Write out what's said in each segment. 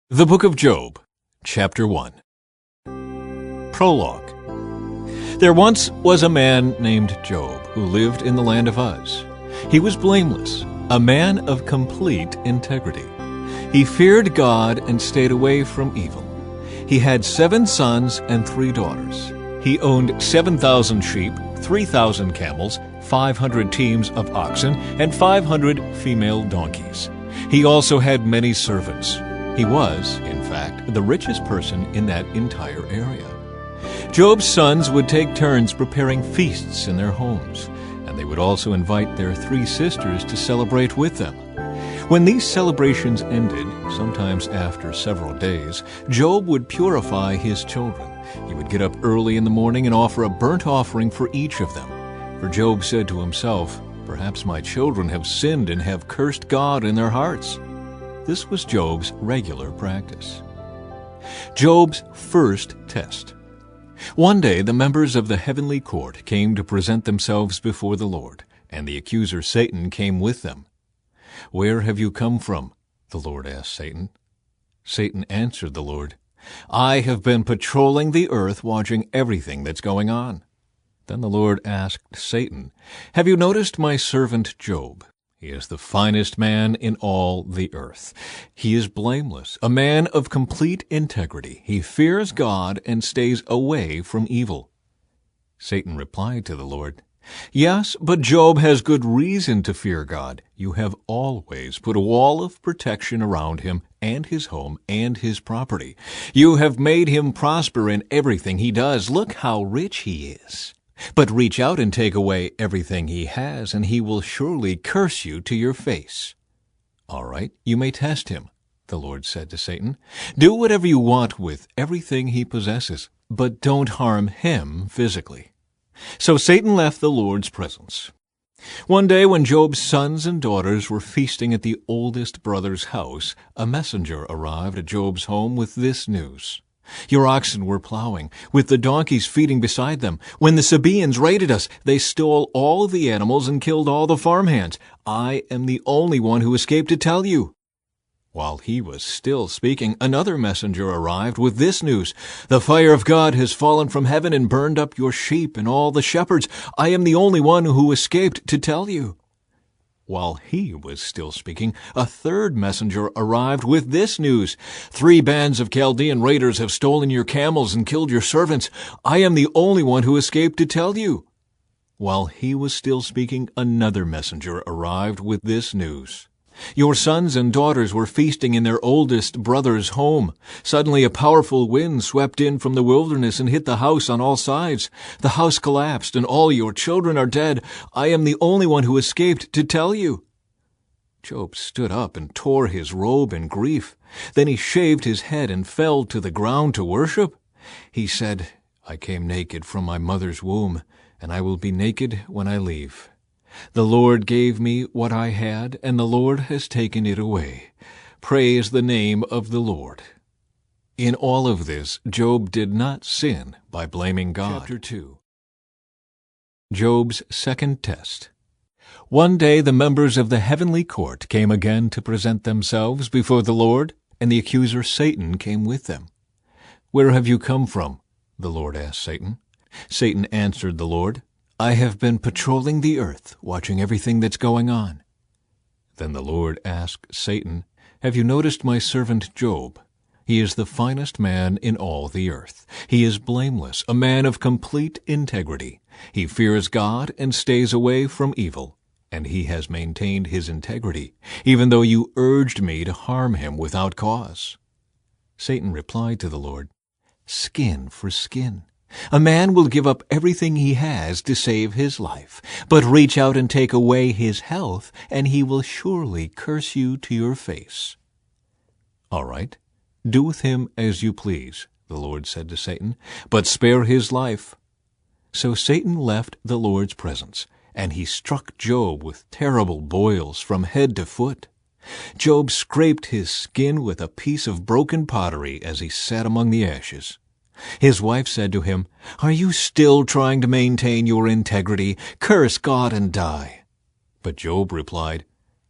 The Book of Job, Chapter 1. Prologue. There once was a man named Job who lived in the land of Uz. He was blameless, a man of complete integrity. He feared God and stayed away from evil. He had 7 sons and 3 daughters. He owned 7,000 sheep, 3,000 camels, 500 teams of oxen, and 500 female donkeys. He also had many servants. He was, in fact, the richest person in that entire area. Job's sons would take turns preparing feasts in their homes, and they would also invite their 3 sisters to celebrate with them. When these celebrations ended, sometimes after several days, Job would purify his children. He would get up early in the morning and offer a burnt offering for each of them. For Job said to himself, "Perhaps my children have sinned and have cursed God in their hearts." This was Job's regular practice. Job's first test. One day the members of the heavenly court came to present themselves before the Lord, and the accuser Satan came with them. "Where have you come from?" the Lord asked Satan. Satan answered the Lord, "I have been patrolling the earth, watching everything that's going on." Then the Lord asked Satan, "Have you noticed my servant Job? He is the finest man in all the earth. He is blameless, a man of complete integrity. He fears God and stays away from evil." Satan replied to the Lord, "Yes, but Job has good reason to fear God. You have always put a wall of protection around him and his home and his property. You have made him prosper in everything he does. Look how rich he is. But reach out and take away everything he has, and he will surely curse you to your face." "All right, you may test him," the Lord said to Satan. "Do whatever you want with everything he possesses, but don't harm him physically." So Satan left the Lord's presence. One day when Job's sons and daughters were feasting at the oldest brother's house, a messenger arrived at Job's home with this news. "Your oxen were plowing, with the donkeys feeding beside them. When the Sabaeans raided us, they stole all the animals and killed all the farmhands. I am the only one who escaped to tell you." While he was still speaking, another messenger arrived with this news. "The fire of God has fallen from heaven and burned up your sheep and all the shepherds. I am the only one who escaped to tell you." While he was still speaking, a third messenger arrived with this news. "3 bands of Chaldean raiders have stolen your camels and killed your servants. I am the only one who escaped to tell you." While he was still speaking, another messenger arrived with this news. "Your sons and daughters were feasting in their oldest brother's home. Suddenly a powerful wind swept in from the wilderness and hit the house on all sides. The house collapsed and all your children are dead. I am the only one who escaped to tell you." Job stood up and tore his robe in grief. Then he shaved his head and fell to the ground to worship. He said, "I came naked from my mother's womb, and I will be naked when I leave. The Lord gave me what I had, and the Lord has taken it away. Praise the name of the Lord." In all of this, Job did not sin by blaming God. Chapter 2. Job's second test. One day the members of the heavenly court came again to present themselves before the Lord, and the accuser Satan came with them. "Where have you come from?" the Lord asked Satan. Satan answered the Lord, "I have been patrolling the earth, watching everything that's going on." Then the Lord asked Satan, "Have you noticed my servant Job? He is the finest man in all the earth. He is blameless, a man of complete integrity. He fears God and stays away from evil, and he has maintained his integrity, even though you urged me to harm him without cause." Satan replied to the Lord, "Skin for skin. A man will give up everything he has to save his life, but reach out and take away his health, and he will surely curse you to your face." "All right, do with him as you please," the Lord said to Satan, "but spare his life." So Satan left the Lord's presence, and he struck Job with terrible boils from head to foot. Job scraped his skin with a piece of broken pottery as he sat among the ashes. His wife said to him, "Are you still trying to maintain your integrity? Curse God and die." But Job replied,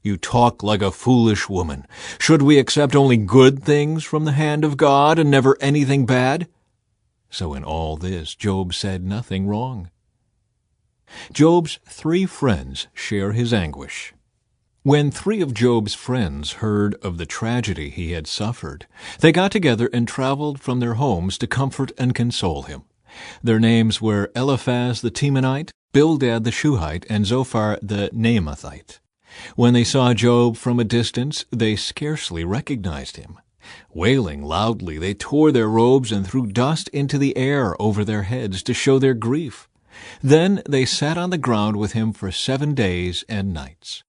You talk like a foolish woman. Should we accept only good things from the hand of God and never anything bad?" So in all this, Job said nothing wrong. Job's 3 friends share his anguish. When 3 of Job's friends heard of the tragedy he had suffered, they got together and traveled from their homes to comfort and console him. Their names were Eliphaz the Temanite, Bildad the Shuhite, and Zophar the Naamathite. When they saw Job from a distance, they scarcely recognized him. Wailing loudly, they tore their robes and threw dust into the air over their heads to show their grief. Then they sat on the ground with him for 7 days and nights.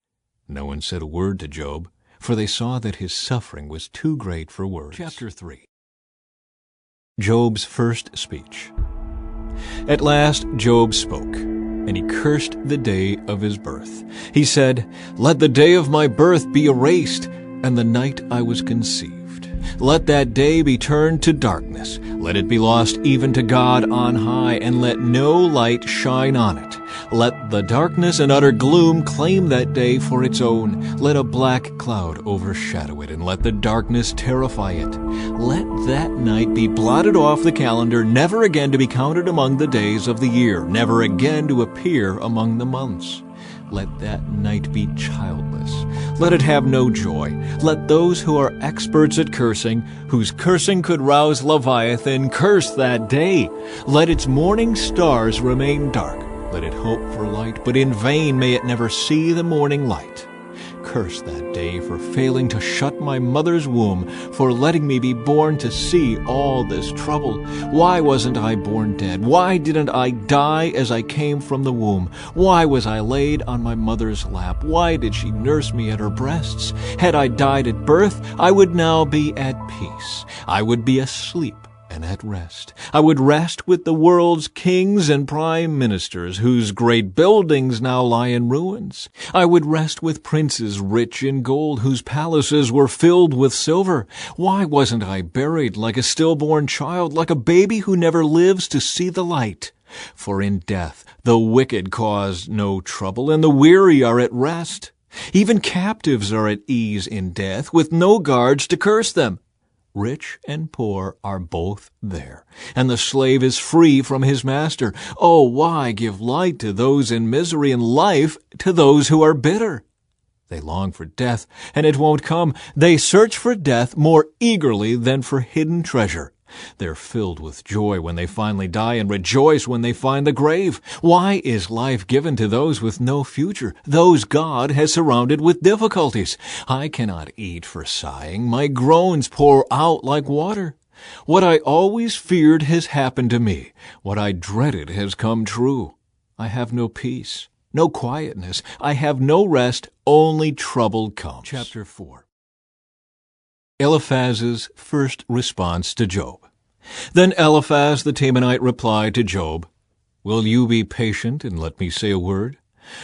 No one said a word to Job, for they saw that his suffering was too great for words. Chapter 3. Job's first speech. At last Job spoke, and he cursed the day of his birth. He said, "Let the day of my birth be erased, and the night I was conceived. Let that day be turned to darkness. Let it be lost even to God on high, and let no light shine on it. Let the darkness and utter gloom claim that day for its own. Let a black cloud overshadow it, and let the darkness terrify it. Let that night be blotted off the calendar, never again to be counted among the days of the year, never again to appear among the months. Let that night be childless. Let it have no joy. Let those who are experts at cursing, whose cursing could rouse Leviathan, curse that day. Let its morning stars remain dark. Let it hope for light, but in vain may it never see the morning light. Curse that day for failing to shut my mother's womb, for letting me be born to see all this trouble. Why wasn't I born dead? Why didn't I die as I came from the womb? Why was I laid on my mother's lap? Why did she nurse me at her breasts? Had I died at birth, I would now be at peace. I would be asleep and at rest. I would rest with the world's kings and prime ministers, whose great buildings now lie in ruins. I would rest with princes rich in gold, whose palaces were filled with silver. Why wasn't I buried like a stillborn child, like a baby who never lives to see the light? For in death the wicked cause no trouble, and the weary are at rest. Even captives are at ease in death, with no guards to curse them. Rich and poor are both there, and the slave is free from his master. Oh, why give light to those in misery and life to those who are bitter? They long for death, and it won't come. They search for death more eagerly than for hidden treasure. They're filled with joy when they finally die and rejoice when they find the grave. Why is life given to those with no future, those God has surrounded with difficulties? I cannot eat for sighing. My groans pour out like water. What I always feared has happened to me. What I dreaded has come true. I have no peace, no quietness. I have no rest, only trouble comes. Chapter 4. Eliphaz's first response to Job. Then Eliphaz the Temanite replied to Job, "Will you be patient and let me say a word?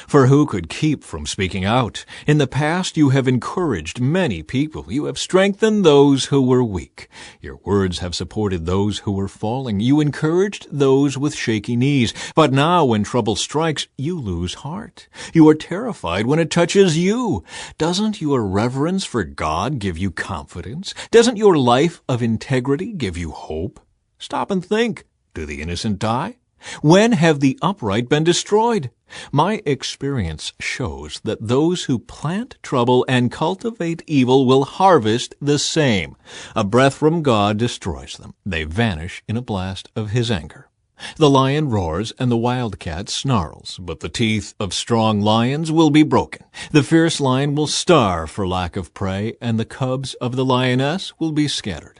For who could keep from speaking out? In the past you have encouraged many people. You have strengthened those who were weak. Your words have supported those who were falling. You encouraged those with shaky knees. But now when trouble strikes, you lose heart. You are terrified when it touches you. Doesn't your reverence for God give you confidence? Doesn't your life of integrity give you hope? Stop and think. Do the innocent die? When have the upright been destroyed? My experience shows that those who plant trouble and cultivate evil will harvest the same. A breath from God destroys them. They vanish in a blast of his anger. The lion roars and the wildcat snarls, but the teeth of strong lions will be broken. The fierce lion will starve for lack of prey, and the cubs of the lioness will be scattered.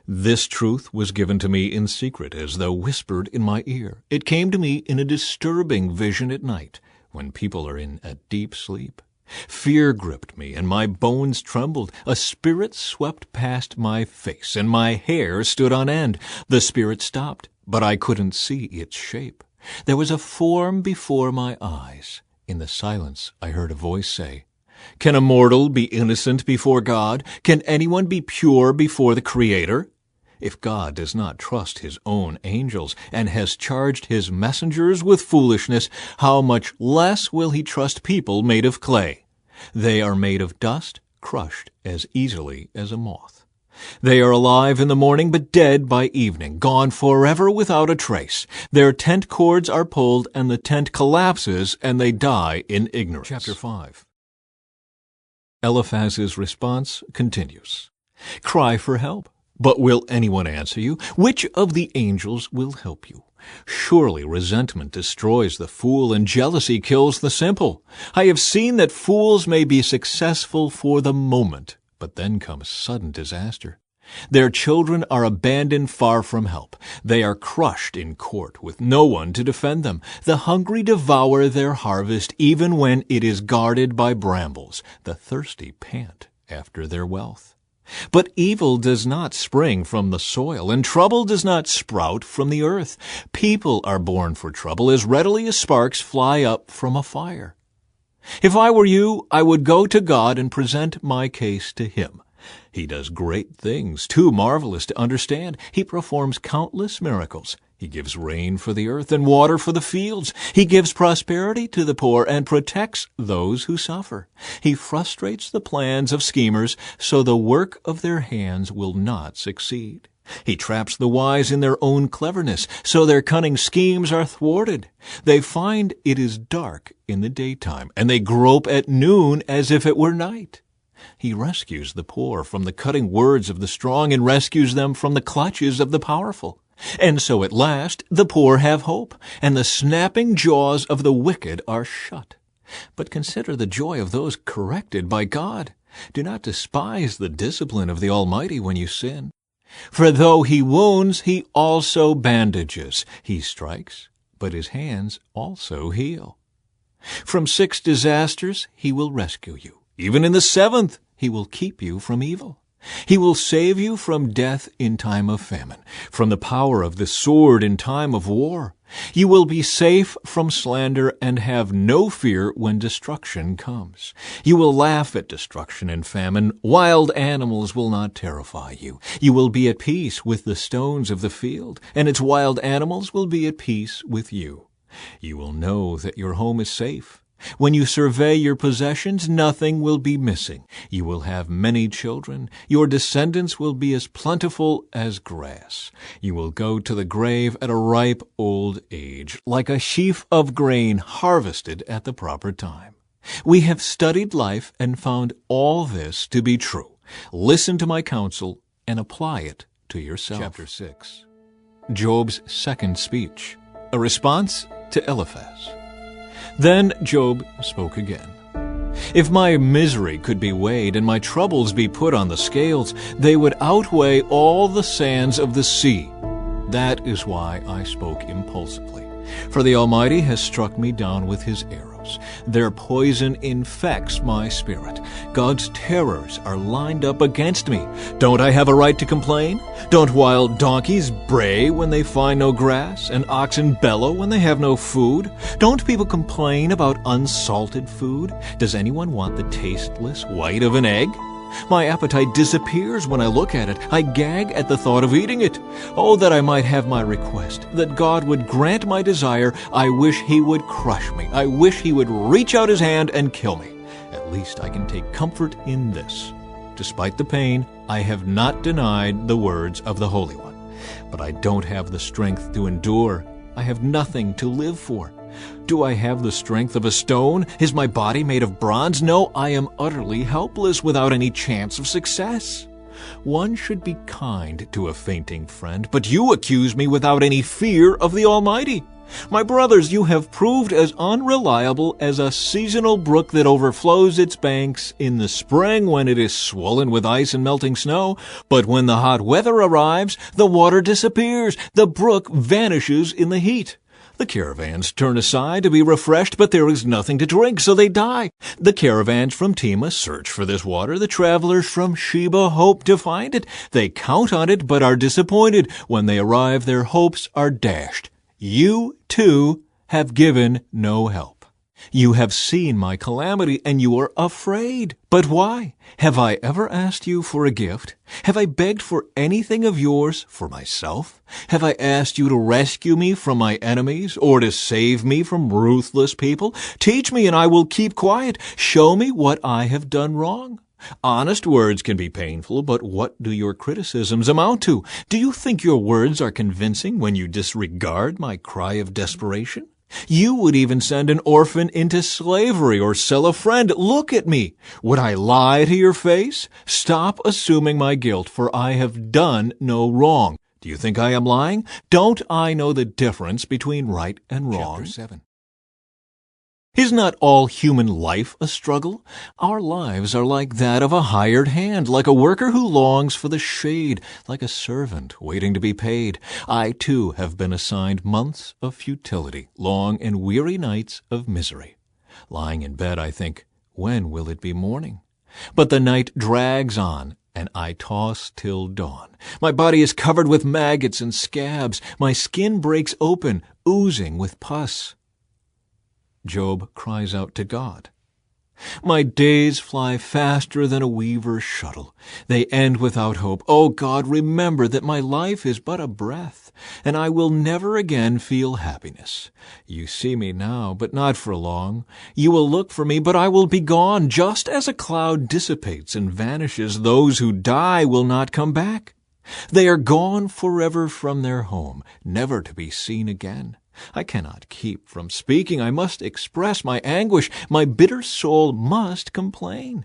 This truth was given to me in secret, as though whispered in my ear. It came to me in a disturbing vision at night, when people are in a deep sleep. Fear gripped me, and my bones trembled. A spirit swept past my face, and my hair stood on end. The spirit stopped, but I couldn't see its shape. There was a form before my eyes. In the silence I heard a voice say, "Can a mortal be innocent before God? Can anyone be pure before the Creator? If God does not trust his own angels and has charged his messengers with foolishness, how much less will he trust people made of clay? They are made of dust, crushed as easily as a moth. They are alive in the morning, but dead by evening, gone forever without a trace. Their tent cords are pulled, and the tent collapses, and they die in ignorance. Chapter 5. Eliphaz's response continues. Cry for help. But will anyone answer you? Which of the angels will help you? Surely resentment destroys the fool, and jealousy kills the simple. I have seen that fools may be successful for the moment, but then comes sudden disaster. Their children are abandoned far from help. They are crushed in court with no one to defend them. The hungry devour their harvest even when it is guarded by brambles. The thirsty pant after their wealth. But evil does not spring from the soil, and trouble does not sprout from the earth. People are born for trouble as readily as sparks fly up from a fire. If I were you, I would go to God and present my case to Him. He does great things, too marvelous to understand. He performs countless miracles. He gives rain for the earth and water for the fields. He gives prosperity to the poor and protects those who suffer. He frustrates the plans of schemers, so the work of their hands will not succeed. He traps the wise in their own cleverness, so their cunning schemes are thwarted. They find it is dark in the daytime, and they grope at noon as if it were night. He rescues the poor from the cutting words of the strong and rescues them from the clutches of the powerful. And so at last the poor have hope, and the snapping jaws of the wicked are shut. But consider the joy of those corrected by God. Do not despise the discipline of the Almighty when you sin. For though He wounds, He also bandages. He strikes, but His hands also heal. From 6 disasters He will rescue you. Even in the 7th, He will keep you from evil. He will save you from death in time of famine, from the power of the sword in time of war. You will be safe from slander and have no fear when destruction comes. You will laugh at destruction and famine. Wild animals will not terrify you. You will be at peace with the stones of the field, and its wild animals will be at peace with you. You will know that your home is safe. When you survey your possessions, nothing will be missing. You will have many children. Your descendants will be as plentiful as grass. You will go to the grave at a ripe old age, like a sheaf of grain harvested at the proper time. We have studied life and found all this to be true. Listen to my counsel and apply it to yourself. Chapter 6. Job's second speech, a response to Eliphaz. Then Job spoke again. If my misery could be weighed and my troubles be put on the scales, they would outweigh all the sands of the sea. That is why I spoke impulsively. For the Almighty has struck me down with His arrows. Their poison infects my spirit. God's terrors are lined up against me. Don't I have a right to complain? Don't wild donkeys bray when they find no grass, and oxen bellow when they have no food? Don't people complain about unsalted food? Does anyone want the tasteless white of an egg? My appetite disappears when I look at it. I gag at the thought of eating it. Oh, that I might have my request, that God would grant my desire. I wish He would crush me. I wish He would reach out His hand and kill me. At least I can take comfort in this. Despite the pain, I have not denied the words of the Holy One. But I don't have the strength to endure. I have nothing to live for. Do I have the strength of a stone? Is my body made of bronze? No, I am utterly helpless without any chance of success. One should be kind to a fainting friend, but you accuse me without any fear of the Almighty. My brothers, you have proved as unreliable as a seasonal brook that overflows its banks in the spring when it is swollen with ice and melting snow. But when the hot weather arrives, the water disappears. The brook vanishes in the heat. The caravans turn aside to be refreshed, but there is nothing to drink, so they die. The caravans from Tema search for this water. The travelers from Sheba hope to find it. They count on it, but are disappointed. When they arrive, their hopes are dashed. You, too, have given no help. You have seen my calamity, and you are afraid. But why? Have I ever asked you for a gift? Have I begged for anything of yours for myself? Have I asked you to rescue me from my enemies, or to save me from ruthless people? Teach me, and I will keep quiet. Show me what I have done wrong. Honest words can be painful, but what do your criticisms amount to? Do you think your words are convincing when you disregard my cry of desperation? You would even send an orphan into slavery or sell a friend. Look at me. Would I lie to your face? Stop assuming my guilt, for I have done no wrong. Do you think I am lying? Don't I know the difference between right and wrong? Chapter 7. Is not all human life a struggle? Our lives are like that of a hired hand, like a worker who longs for the shade, like a servant waiting to be paid. I, too, have been assigned months of futility, long and weary nights of misery. Lying in bed, I think, when will it be morning? But the night drags on, and I toss till dawn. My body is covered with maggots and scabs. My skin breaks open, oozing with pus. Job cries out to God. My days fly faster than a weaver's shuttle. They end without hope. O God, remember that my life is but a breath, and I will never again feel happiness. You see me now, but not for long. You will look for me, but I will be gone. Just as a cloud dissipates and vanishes, those who die will not come back. They are gone forever from their home, never to be seen again. I cannot keep from speaking. I must express my anguish. My bitter soul must complain.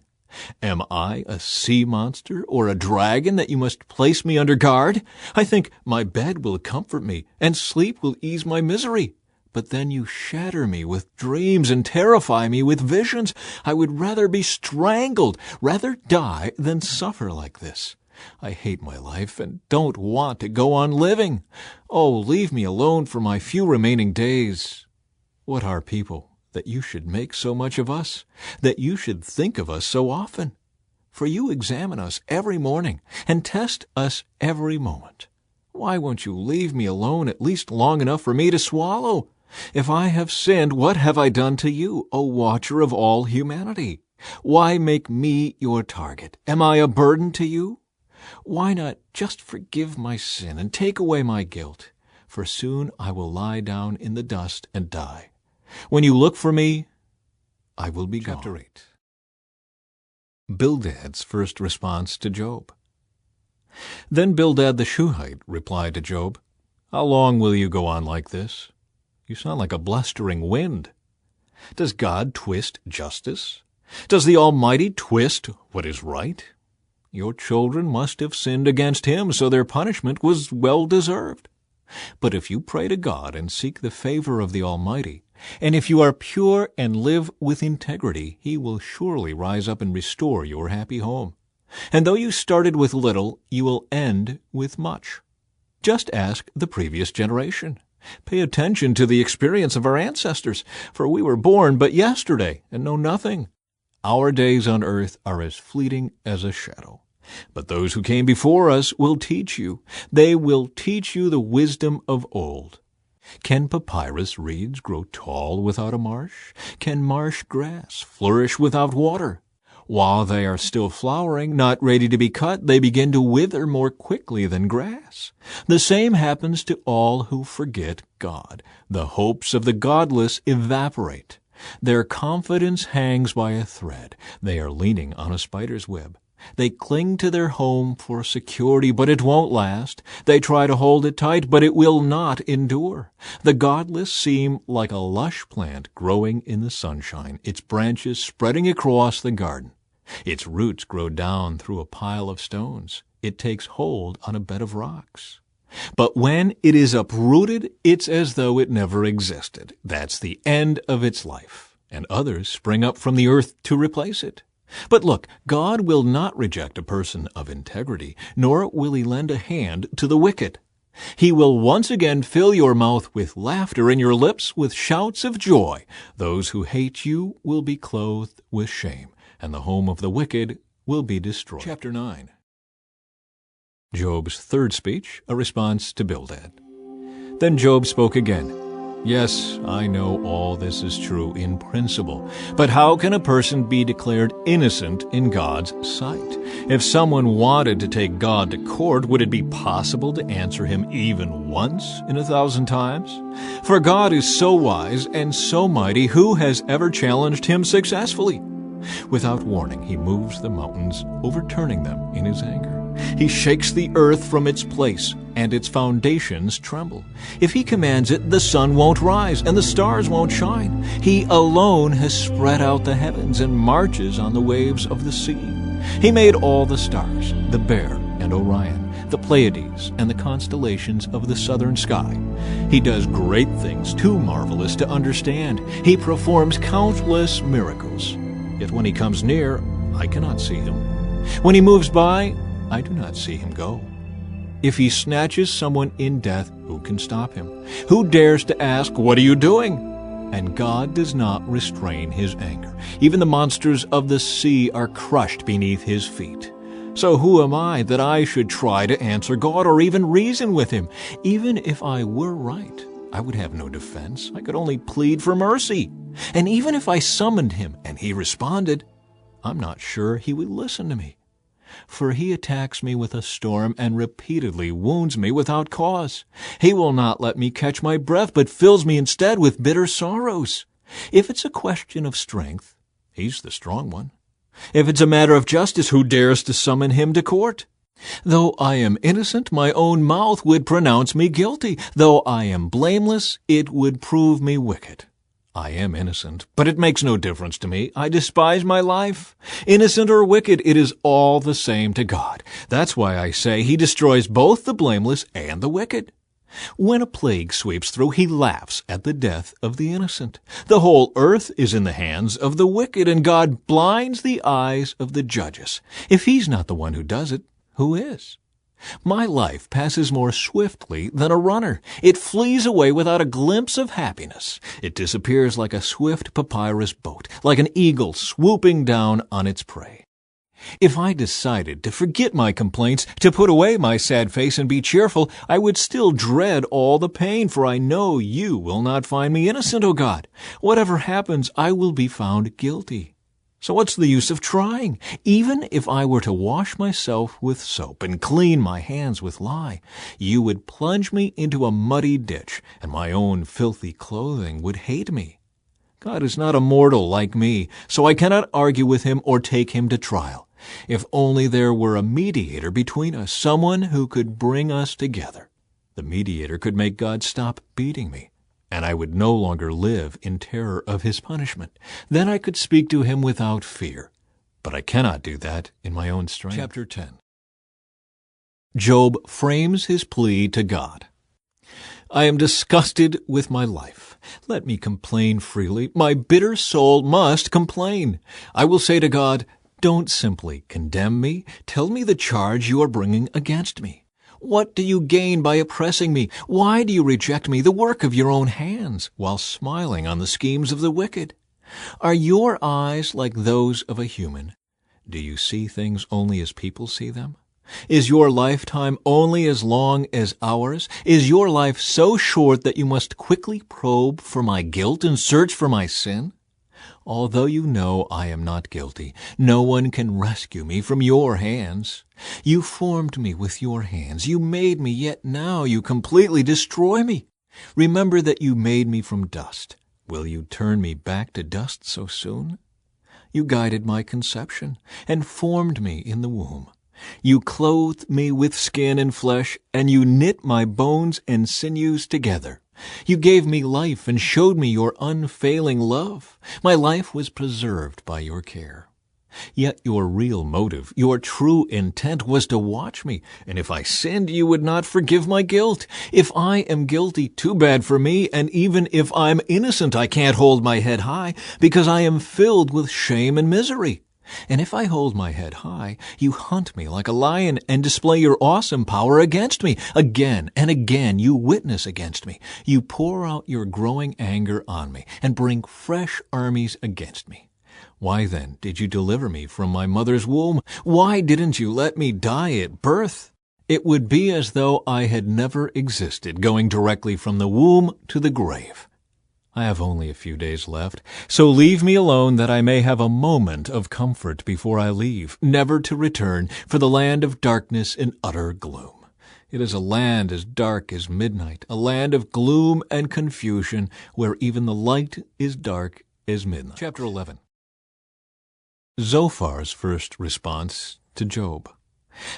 Am I a sea monster or a dragon that you must place me under guard? I think my bed will comfort me, and sleep will ease my misery. But then you shatter me with dreams and terrify me with visions. I would rather be strangled, rather die than suffer like this. I hate my life and don't want to go on living. Oh, leave me alone for my few remaining days. What are people that you should make so much of us, that you should think of us so often? For you examine us every morning and test us every moment. Why won't you leave me alone at least long enough for me to swallow? If I have sinned, what have I done to you, O watcher of all humanity? Why make me your target? Am I a burden to you? Why not just forgive my sin and take away my guilt? For soon I will lie down in the dust and die. When you look for me, I will be gone. Chapter 8. Bildad's first response to Job. Then Bildad the Shuhite replied to Job, How long will you go on like this? You sound like a blustering wind. Does God twist justice? Does the Almighty twist what is right? Your children must have sinned against him, so their punishment was well deserved. But if you pray to God and seek the favor of the Almighty, and if you are pure and live with integrity, he will surely rise up and restore your happy home. And though you started with little, you will end with much. Just ask the previous generation. Pay attention to the experience of our ancestors, for we were born but yesterday and know nothing. Our days on earth are as fleeting as a shadow. But those who came before us will teach you. They will teach you the wisdom of old. Can papyrus reeds grow tall without a marsh? Can marsh grass flourish without water? While they are still flowering, not ready to be cut, they begin to wither more quickly than grass. The same happens to all who forget God. The hopes of the godless evaporate. Their confidence hangs by a thread. They are leaning on a spider's web. They cling to their home for security, but it won't last. They try to hold it tight, but it will not endure. The godless seem like a lush plant growing in the sunshine, its branches spreading across the garden. Its roots grow down through a pile of stones. It takes hold on a bed of rocks. But when it is uprooted, it's as though it never existed. That's the end of its life, and others spring up from the earth to replace it. But look, God will not reject a person of integrity, nor will he lend a hand to the wicked. He will once again fill your mouth with laughter and your lips with shouts of joy. Those who hate you will be clothed with shame, and the home of the wicked will be destroyed. Chapter 9. Job's third speech, a response to Bildad. Then Job spoke again. Yes, I know all this is true in principle, but how can a person be declared innocent in God's sight? If someone wanted to take God to court, would it be possible to answer him even once in 1,000 times? For God is so wise and so mighty, who has ever challenged him successfully? Without warning, he moves the mountains, overturning them in his anger. He shakes the earth from its place, and its foundations tremble. If he commands it, the sun won't rise, and the stars won't shine. He alone has spread out the heavens and marches on the waves of the sea. He made all the stars, the Bear and Orion, the Pleiades, and the constellations of the southern sky. He does great things too marvelous to understand. He performs countless miracles. Yet when he comes near, I cannot see him. When he moves by, I do not see him go. If he snatches someone in death, who can stop him? Who dares to ask, "What are you doing?" And God does not restrain his anger. Even the monsters of the sea are crushed beneath his feet. So who am I that I should try to answer God or even reason with him? Even if I were right, I would have no defense. I could only plead for mercy. And even if I summoned him and he responded, I'm not sure he would listen to me. For he attacks me with a storm and repeatedly wounds me without cause. He will not let me catch my breath, but fills me instead with bitter sorrows. If it's a question of strength, he's the strong one. If it's a matter of justice, who dares to summon him to court? Though I am innocent, my own mouth would pronounce me guilty. Though I am blameless, it would prove me wicked. I am innocent, but it makes no difference to me. I despise my life. Innocent or wicked, it is all the same to God. That's why I say he destroys both the blameless and the wicked. When a plague sweeps through, he laughs at the death of the innocent. The whole earth is in the hands of the wicked, and God blinds the eyes of the judges. If he's not the one who does it, who is? My life passes more swiftly than a runner. It flees away without a glimpse of happiness. It disappears like a swift papyrus boat, like an eagle swooping down on its prey. If I decided to forget my complaints, to put away my sad face and be cheerful, I would still dread all the pain, for I know you will not find me innocent, O God. Whatever happens, I will be found guilty. So what's the use of trying? Even if I were to wash myself with soap and clean my hands with lye, you would plunge me into a muddy ditch, and my own filthy clothing would hate me. God is not a mortal like me, so I cannot argue with him or take him to trial. If only there were a mediator between us, someone who could bring us together. The mediator could make God stop beating me, and I would no longer live in terror of his punishment. Then I could speak to him without fear. But I cannot do that in my own strength. Chapter 10. Job frames his plea to God. I am disgusted with my life. Let me complain freely. My bitter soul must complain. I will say to God, don't simply condemn me. Tell me the charge you are bringing against me. What do you gain by oppressing me? Why do you reject me, the work of your own hands, while smiling on the schemes of the wicked? Are your eyes like those of a human? Do you see things only as people see them? Is your lifetime only as long as ours? Is your life so short that you must quickly probe for my guilt and search for my sin? Although you know I am not guilty, no one can rescue me from your hands. You formed me with your hands. You made me, yet now you completely destroy me. Remember that you made me from dust. Will you turn me back to dust so soon? You guided my conception and formed me in the womb. You clothed me with skin and flesh, and you knit my bones and sinews together. You gave me life and showed me your unfailing love. My life was preserved by your care. Yet your real motive, your true intent was to watch me, and if I sinned, you would not forgive my guilt. If I am guilty, too bad for me, and even if I'm innocent, I can't hold my head high, because I am filled with shame and misery. And if I hold my head high, you hunt me like a lion and display your awesome power against me. Again and again you witness against me. You pour out your growing anger on me and bring fresh armies against me. Why then did you deliver me from my mother's womb? Why didn't you let me die at birth? It would be as though I had never existed, going directly from the womb to the grave. I have only a few days left, so leave me alone that I may have a moment of comfort before I leave, never to return, for the land of darkness and utter gloom. It is a land as dark as midnight, a land of gloom and confusion, where even the light is dark as midnight. Chapter 11. Zophar's first response to Job.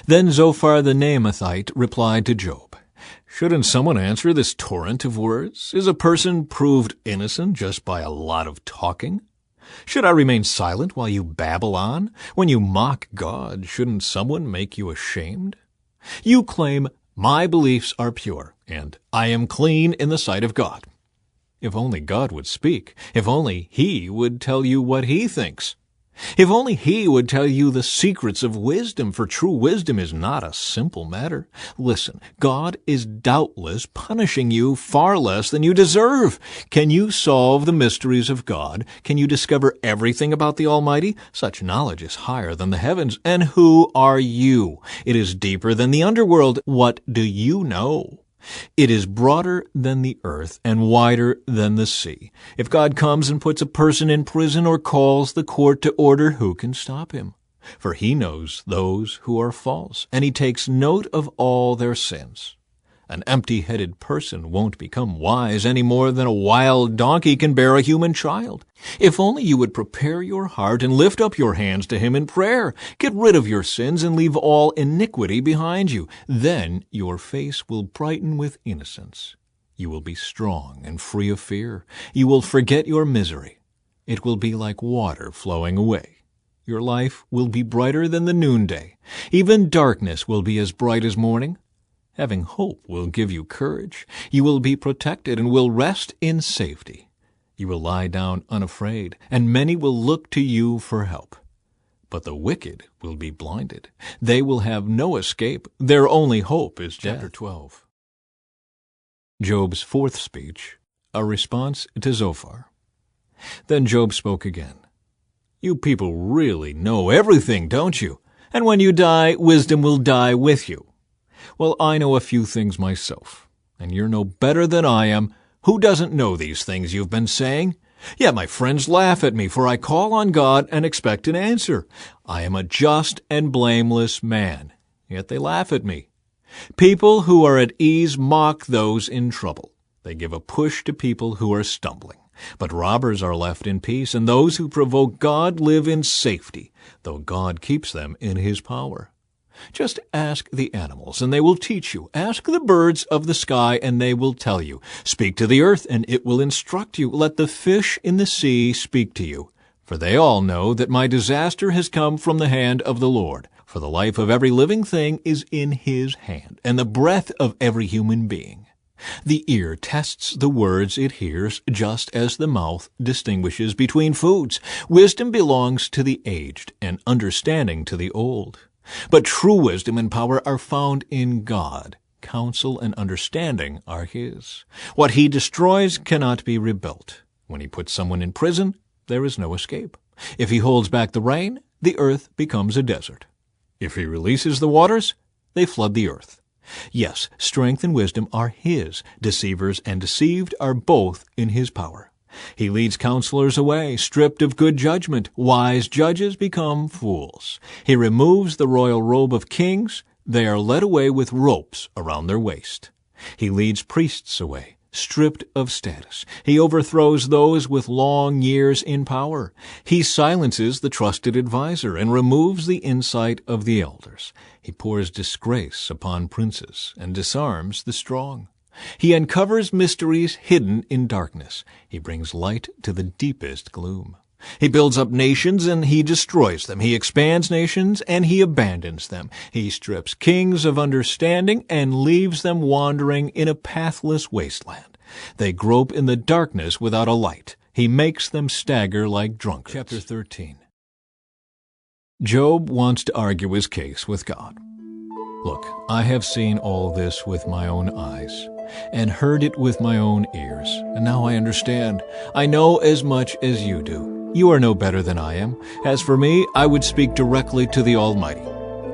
Then Zophar the Naamathite replied to Job, "Shouldn't someone answer this torrent of words? Is a person proved innocent just by a lot of talking? Should I remain silent while you babble on? When you mock God, shouldn't someone make you ashamed? You claim, 'My beliefs are pure, and I am clean in the sight of God.' If only God would speak, if only He would tell you what He thinks. If only He would tell you the secrets of wisdom, for true wisdom is not a simple matter. Listen, God is doubtless punishing you far less than you deserve. Can you solve the mysteries of God? Can you discover everything about the Almighty? Such knowledge is higher than the heavens. And who are you? It is deeper than the underworld. What do you know? It is broader than the earth and wider than the sea. If God comes and puts a person in prison or calls the court to order, who can stop him? For He knows those who are false, and He takes note of all their sins. An empty-headed person won't become wise any more than a wild donkey can bear a human child. If only you would prepare your heart and lift up your hands to Him in prayer. Get rid of your sins and leave all iniquity behind you. Then your face will brighten with innocence. You will be strong and free of fear. You will forget your misery. It will be like water flowing away. Your life will be brighter than the noonday. Even darkness will be as bright as morning. Having hope will give you courage. You will be protected and will rest in safety. You will lie down unafraid, and many will look to you for help. But the wicked will be blinded. They will have no escape. Their only hope is death. Chapter 12. Job's fourth speech, a response to Zophar. Then Job spoke again. "You people really know everything, don't you? And when you die, wisdom will die with you. Well, I know a few things myself, and you're no better than I am. Who doesn't know these things you've been saying? Yet my friends laugh at me, for I call on God and expect an answer. I am a just and blameless man, yet they laugh at me. People who are at ease mock those in trouble. They give a push to people who are stumbling. But robbers are left in peace, and those who provoke God live in safety, though God keeps them in His power. Just ask the animals, and they will teach you. Ask the birds of the sky, and they will tell you. Speak to the earth, and it will instruct you. Let the fish in the sea speak to you. For they all know that my disaster has come from the hand of the Lord. For the life of every living thing is in His hand, and the breath of every human being. The ear tests the words it hears, just as the mouth distinguishes between foods. Wisdom belongs to the aged, and understanding to the old. But true wisdom and power are found in God. Counsel and understanding are His. What He destroys cannot be rebuilt. When He puts someone in prison, there is no escape. If He holds back the rain, the earth becomes a desert. If He releases the waters, they flood the earth. Yes, strength and wisdom are His. Deceivers and deceived are both in His power. He leads counselors away, stripped of good judgment. Wise judges become fools. He removes the royal robe of kings. They are led away with ropes around their waist. He leads priests away, stripped of status. He overthrows those with long years in power. He silences the trusted adviser and removes the insight of the elders. He pours disgrace upon princes and disarms the strong. He uncovers mysteries hidden in darkness. He brings light to the deepest gloom. He builds up nations and He destroys them. He expands nations and He abandons them. He strips kings of understanding and leaves them wandering in a pathless wasteland. They grope in the darkness without a light. He makes them stagger like drunkards. Chapter 13. Job wants to argue his case with God. Look, I have seen all this with my own eyes, and heard it with my own ears, and now I understand. I know as much as you do. You are no better than I am. As for me, I would speak directly to the Almighty.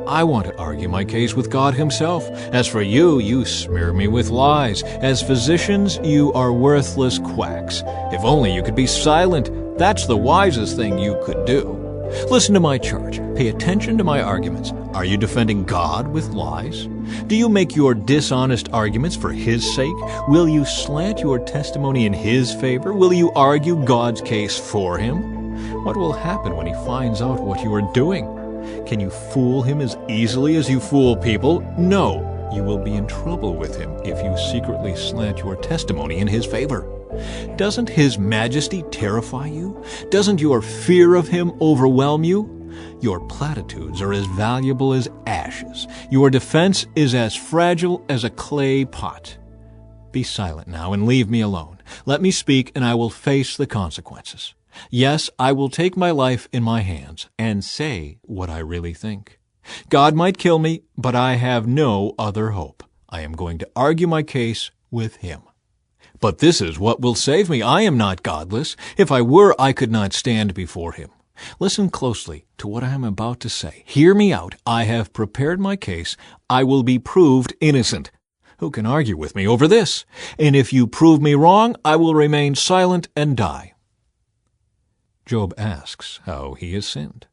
I want to argue my case with God himself. As for you, you smear me with lies. As physicians, you are worthless quacks. If only you could be silent. That's the wisest thing you could do. Listen to my charge. Pay attention to my arguments. Are you defending God with lies? Do you make your dishonest arguments for His sake? Will you slant your testimony in His favor? Will you argue God's case for Him? What will happen when He finds out what you are doing? Can you fool Him as easily as you fool people? No, you will be in trouble with Him if you secretly slant your testimony in His favor. Doesn't His majesty terrify you? Doesn't your fear of Him overwhelm you? Your platitudes are as valuable as ashes. Your defense is as fragile as a clay pot. Be silent now and leave me alone. Let me speak, and I will face the consequences. Yes, I will take my life in my hands and say what I really think. God might kill me, but I have no other hope. I am going to argue my case with Him. But this is what will save me. I am not godless. If I were, I could not stand before Him. Listen closely to what I am about to say. Hear me out. I have prepared my case. I will be proved innocent. Who can argue with me over this? And if you prove me wrong, I will remain silent and die. Job asks how he has sinned.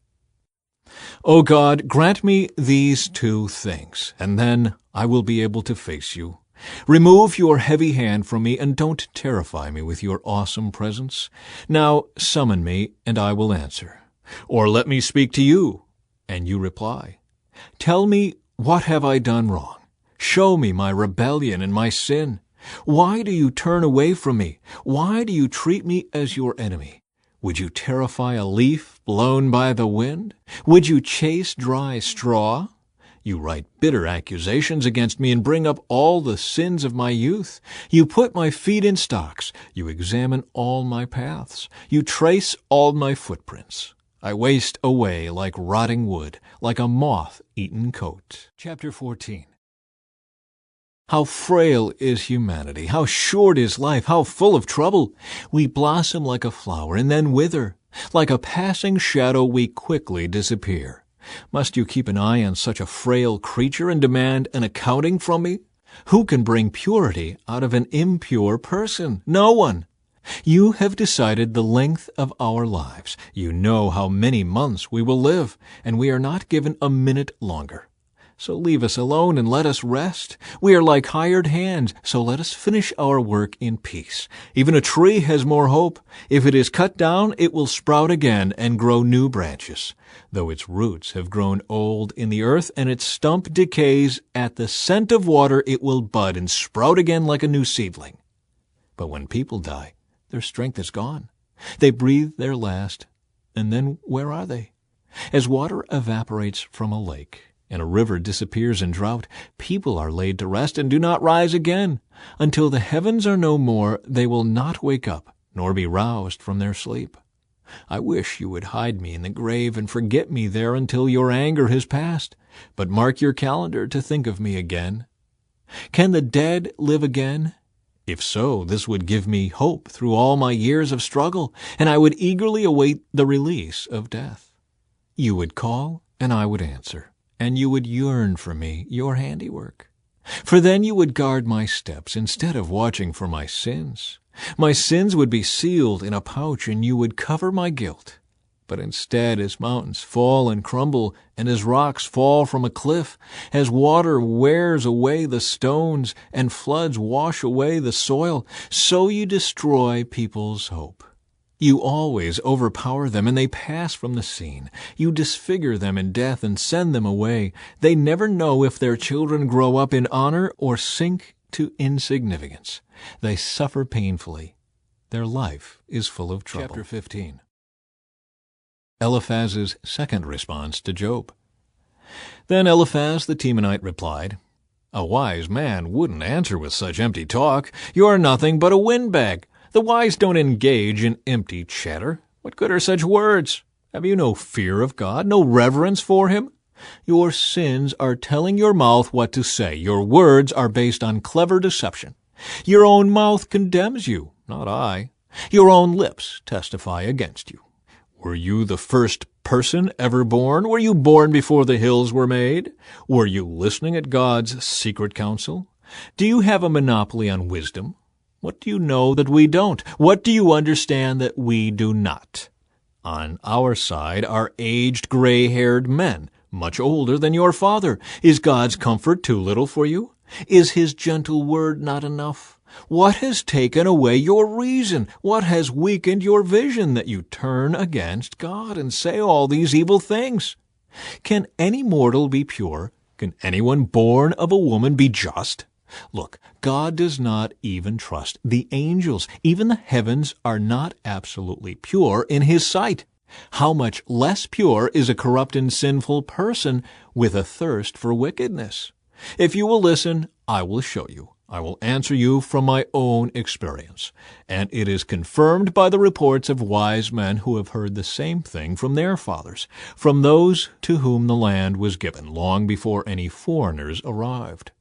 O God, grant me these two things, and then I will be able to face you. Remove your heavy hand from me, and don't terrify me with your awesome presence. Now summon me, and I will answer. Or let me speak to you, and you reply. Tell me, what have I done wrong? Show me my rebellion and my sin. Why do you turn away from me? Why do you treat me as your enemy? Would you terrify a leaf blown by the wind? Would you chase dry straw? You write bitter accusations against me and bring up all the sins of my youth. You put my feet in stocks. You examine all my paths. You trace all my footprints. I waste away like rotting wood, like a moth-eaten coat. Chapter 14. How frail is humanity! How short is life! How full of trouble! We blossom like a flower and then wither. Like a passing shadow, we quickly disappear. Must you keep an eye on such a frail creature and demand an accounting from me? Who can bring purity out of an impure person? No one. You have decided the length of our lives. You know how many months we will live, and we are not given a minute longer. So leave us alone and let us rest. We are like hired hands, so let us finish our work in peace. Even a tree has more hope. If it is cut down, it will sprout again and grow new branches. Though its roots have grown old in the earth and its stump decays, at the scent of water it will bud and sprout again like a new seedling. But when people die, their strength is gone. They breathe their last, and then where are they? As water evaporates from a lake, and a river disappears in drought, people are laid to rest and do not rise again. Until the heavens are no more, they will not wake up, nor be roused from their sleep. I wish you would hide me in the grave and forget me there until your anger has passed. But mark your calendar to think of me again. Can the dead live again? If so, this would give me hope through all my years of struggle, and I would eagerly await the release of death. You would call, and I would answer, and you would yearn for me, your handiwork. For then you would guard my steps instead of watching for my sins. My sins would be sealed in a pouch, and you would cover my guilt. But instead, as mountains fall and crumble, and as rocks fall from a cliff, as water wears away the stones, and floods wash away the soil, so you destroy people's hope. You always overpower them, and they pass from the scene. You disfigure them in death and send them away. They never know if their children grow up in honor or sink to insignificance. They suffer painfully. Their life is full of trouble. Chapter 15. Eliphaz's second response to Job. Then Eliphaz the Temanite replied, A wise man wouldn't answer with such empty talk. You're nothing but a windbag. The wise don't engage in empty chatter. What good are such words? Have you no fear of God, no reverence for Him? Your sins are telling your mouth what to say. Your words are based on clever deception. Your own mouth condemns you, not I. Your own lips testify against you. Were you the first person ever born? Were you born before the hills were made? Were you listening at God's secret counsel? Do you have a monopoly on wisdom? What do you know that we don't? What do you understand that we do not? On our side are aged, gray-haired men, much older than your father. Is God's comfort too little for you? Is his gentle word not enough? What has taken away your reason? What has weakened your vision that you turn against God and say all these evil things? Can any mortal be pure? Can anyone born of a woman be just? Look, God does not even trust the angels. Even the heavens are not absolutely pure in his sight. How much less pure is a corrupt and sinful person with a thirst for wickedness? If you will listen, I will show you. I will answer you from my own experience. And it is confirmed by the reports of wise men who have heard the same thing from their fathers, from those to whom the land was given long before any foreigners arrived.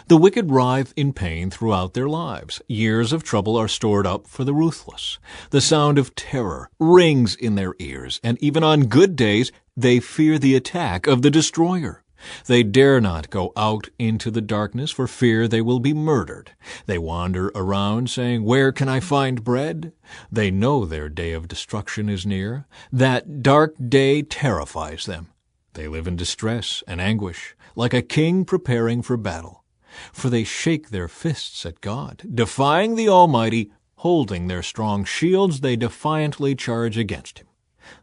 The wicked writhe in pain throughout their lives. Years of trouble are stored up for the ruthless. The sound of terror rings in their ears, and even on good days they fear the attack of the destroyer. They dare not go out into the darkness for fear they will be murdered. They wander around saying, "Where can I find bread?" They know their day of destruction is near. That dark day terrifies them. They live in distress and anguish, like a king preparing for battle. For they shake their fists at God, defying the Almighty. Holding their strong shields, they defiantly charge against him.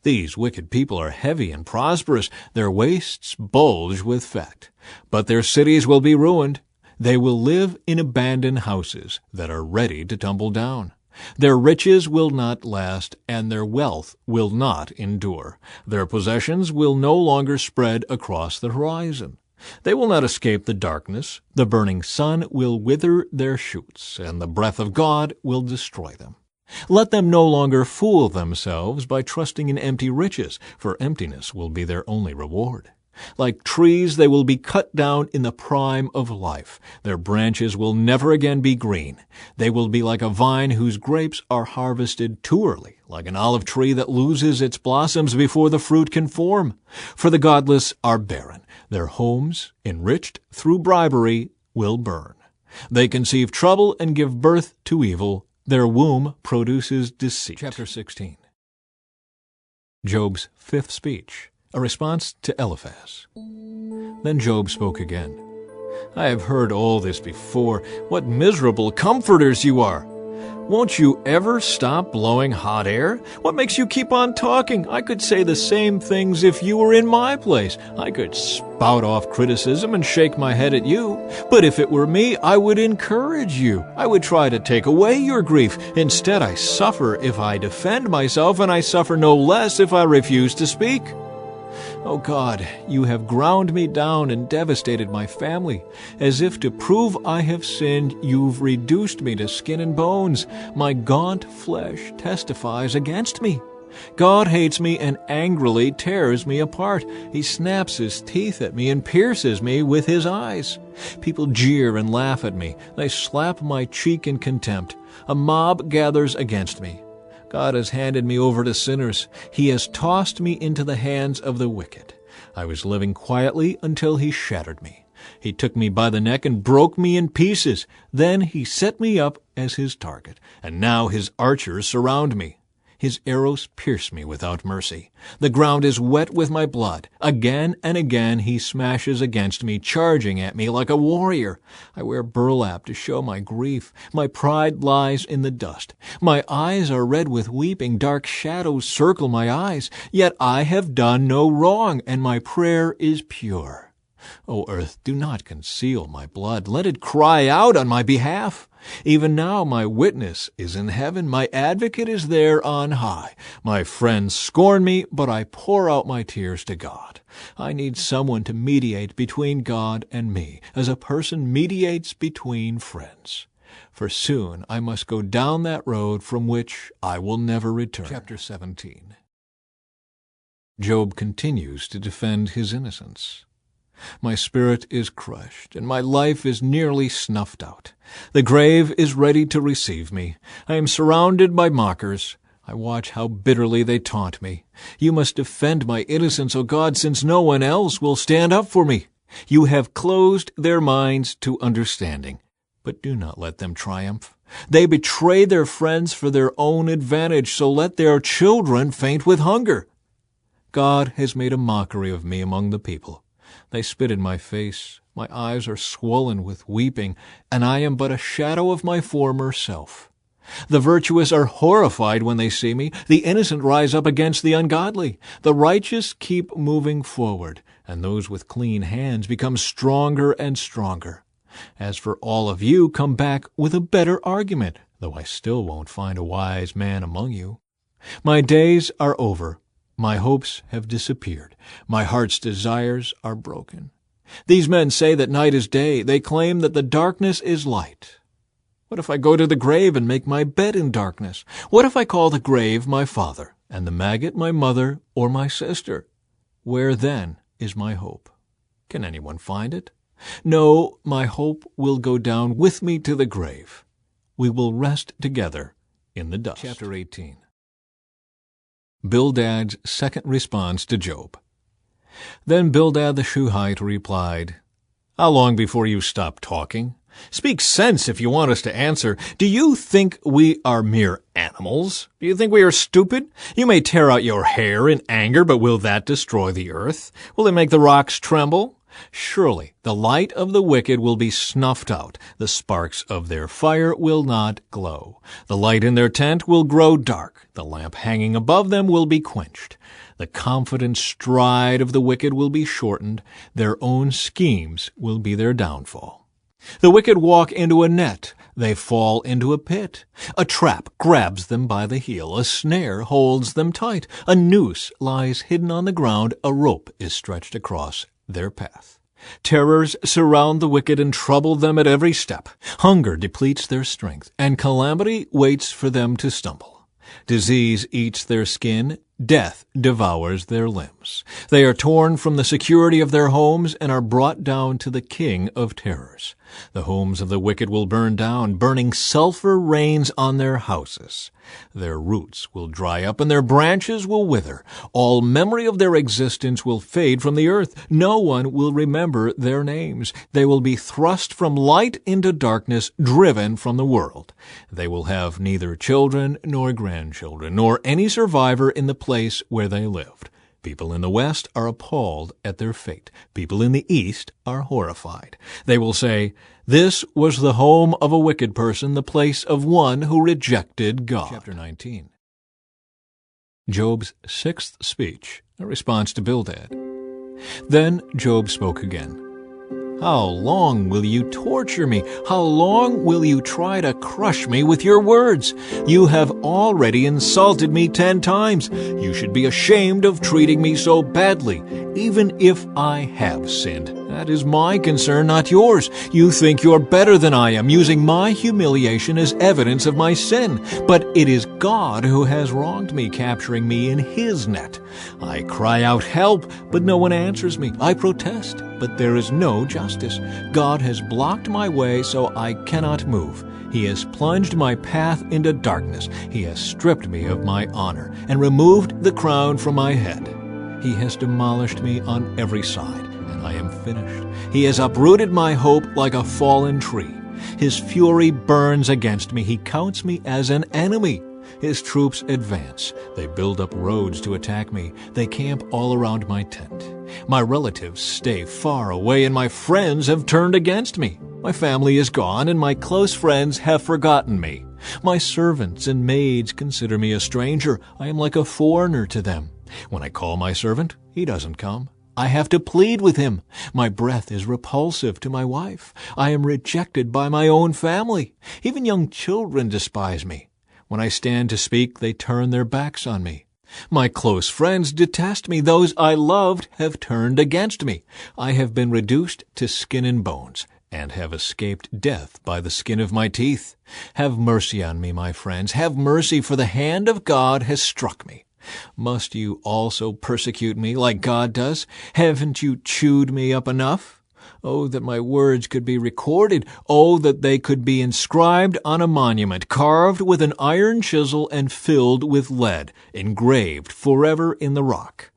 These wicked people are heavy and prosperous. Their waists bulge with fat. But their cities will be ruined. They will live in abandoned houses that are ready to tumble down. Their riches will not last, and their wealth will not endure. Their possessions will no longer spread across the horizon. They will not escape the darkness. The burning sun will wither their shoots, and the breath of God will destroy them. Let them no longer fool themselves by trusting in empty riches, for emptiness will be their only reward. Like trees, they will be cut down in the prime of life. Their branches will never again be green. They will be like a vine whose grapes are harvested too early, like an olive tree that loses its blossoms before the fruit can form. For the godless are barren. Their homes, enriched through bribery, will burn. They conceive trouble and give birth to evil. Their womb produces deceit. Chapter 16. Job's fifth speech, a response to Eliphaz. Then Job spoke again. "I have heard all this before. What miserable comforters you are! Won't you ever stop blowing hot air? What makes you keep on talking? I could say the same things if you were in my place. I could spout off criticism and shake my head at you. But if it were me, I would encourage you. I would try to take away your grief. Instead, I suffer if I defend myself, and I suffer no less if I refuse to speak. O God, you have ground me down and devastated my family. As if to prove I have sinned, you've reduced me to skin and bones. My gaunt flesh testifies against me. God hates me and angrily tears me apart. He snaps his teeth at me and pierces me with his eyes. People jeer and laugh at me. They slap my cheek in contempt. A mob gathers against me. God has handed me over to sinners. He has tossed me into the hands of the wicked. I was living quietly until he shattered me. He took me by the neck and broke me in pieces. Then he set me up as his target, and now his archers surround me. His arrows pierce me without mercy. The ground is wet with my blood. Again and again he smashes against me, charging at me like a warrior. I wear burlap to show my grief. My pride lies in the dust. My eyes are red with weeping. Dark shadows circle my eyes. Yet I have done no wrong, and my prayer is pure. O earth, do not conceal my blood. Let it cry out on my behalf. Even now my witness is in heaven. My advocate is there on high. My friends scorn me, but I pour out my tears to God. I need someone to mediate between God and me, as a person mediates between friends. For soon I must go down that road from which I will never return. Chapter 17. Job continues to defend his innocence. My spirit is crushed, and my life is nearly snuffed out. The grave is ready to receive me. I am surrounded by mockers. I watch how bitterly they taunt me. You must defend my innocence, O God, since no one else will stand up for me. You have closed their minds to understanding, but do not let them triumph. They betray their friends for their own advantage, so let their children faint with hunger. God has made a mockery of me among the people. They spit in my face. My eyes are swollen with weeping, and I am but a shadow of my former self. The virtuous are horrified when they see me. The innocent rise up against the ungodly. The righteous keep moving forward, and those with clean hands become stronger and stronger. As for all of you, come back with a better argument, though I still won't find a wise man among you. My days are over. My hopes have disappeared. My heart's desires are broken. These men say that night is day. They claim that the darkness is light. What if I go to the grave and make my bed in darkness? What if I call the grave my father, and the maggot my mother or my sister? Where then is my hope? Can anyone find it? No, my hope will go down with me to the grave. We will rest together in the dust. Chapter 18. Bildad's second response to Job. Then Bildad the Shuhite replied, How long before you stop talking? Speak sense if you want us to answer. Do you think we are mere animals? Do you think we are stupid? You may tear out your hair in anger, but will that destroy the earth? Will it make the rocks tremble? Surely the light of the wicked will be snuffed out. The sparks of their fire will not glow. The light in their tent will grow dark. The lamp hanging above them will be quenched. The confident stride of the wicked will be shortened. Their own schemes will be their downfall. The wicked walk into a net. They fall into a pit. A trap grabs them by the heel. A snare holds them tight. A noose lies hidden on the ground. A rope is stretched across their path. Terrors surround the wicked and trouble them at every step. Hunger depletes their strength, and calamity waits for them to stumble. Disease eats their skin. Death devours their limbs. They are torn from the security of their homes and are brought down to the king of terrors. The homes of the wicked will burn down. Burning sulfur rains on their houses. Their roots will dry up and their branches will wither. All memory of their existence will fade from the earth. No one will remember their names. They will be thrust from light into darkness, driven from the world. They will have neither children nor grandchildren, nor any survivor in the place where they lived. People in the west are appalled at their fate. People in the east are horrified. They will say, This was the home of a wicked person, the place of one who rejected God. Chapter 19. Job's sixth speech, a response to Bildad. Then Job spoke again. How long will you torture me? How long will you try to crush me with your words? You have already insulted me 10 times. You should be ashamed of treating me so badly, even if I have sinned. That is my concern, not yours. You think you're better than I am, using my humiliation as evidence of my sin. But it is God who has wronged me, capturing me in his net. I cry out, help, but no one answers me. I protest, but there is no justice. God has blocked my way so I cannot move. He has plunged my path into darkness. He has stripped me of my honor and removed the crown from my head. He has demolished me on every side, and I am finished. He has uprooted my hope like a fallen tree. His fury burns against me. He counts me as an enemy. His troops advance. They build up roads to attack me. They camp all around my tent. My relatives stay far away, and my friends have turned against me. My family is gone, and my close friends have forgotten me. My servants and maids consider me a stranger. I am like a foreigner to them. When I call my servant, he doesn't come. I have to plead with him. My breath is repulsive to my wife. I am rejected by my own family. Even young children despise me. When I stand to speak, they turn their backs on me. My close friends detest me. Those I loved have turned against me. I have been reduced to skin and bones, and have escaped death by the skin of my teeth. Have mercy on me, my friends. Have mercy, for the hand of God has struck me. Must you also persecute me like God does? Haven't you chewed me up enough? Oh, that my words could be recorded. Oh, that they could be inscribed on a monument, carved with an iron chisel and filled with lead, engraved forever in the rock.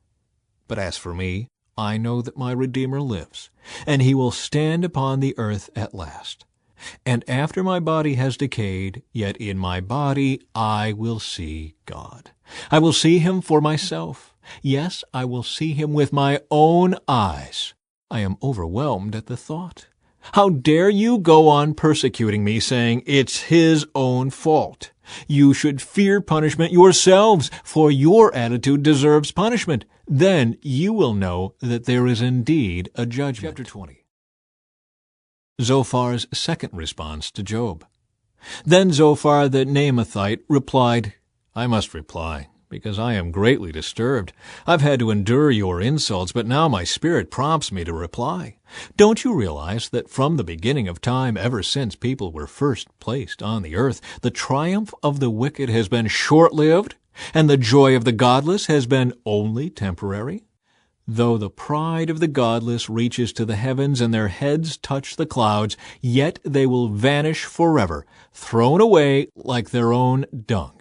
But as for me, I know that my Redeemer lives, and he will stand upon the earth at last. And after my body has decayed, yet in my body I will see God. I will see him for myself. Yes, I will see him with my own eyes. I am overwhelmed at the thought. How dare you go on persecuting me, saying it's his own fault? You should fear punishment yourselves, for your attitude deserves punishment. Then you will know that there is indeed a judgment. Chapter 20. Zophar's second response to Job. Then Zophar the Naamathite replied, I must reply, because I am greatly disturbed. I've had to endure your insults, but now my spirit prompts me to reply. Don't you realize that from the beginning of time, ever since people were first placed on the earth, the triumph of the wicked has been short-lived, and the joy of the godless has been only temporary? Though the pride of the godless reaches to the heavens and their heads touch the clouds, yet they will vanish forever, thrown away like their own dung.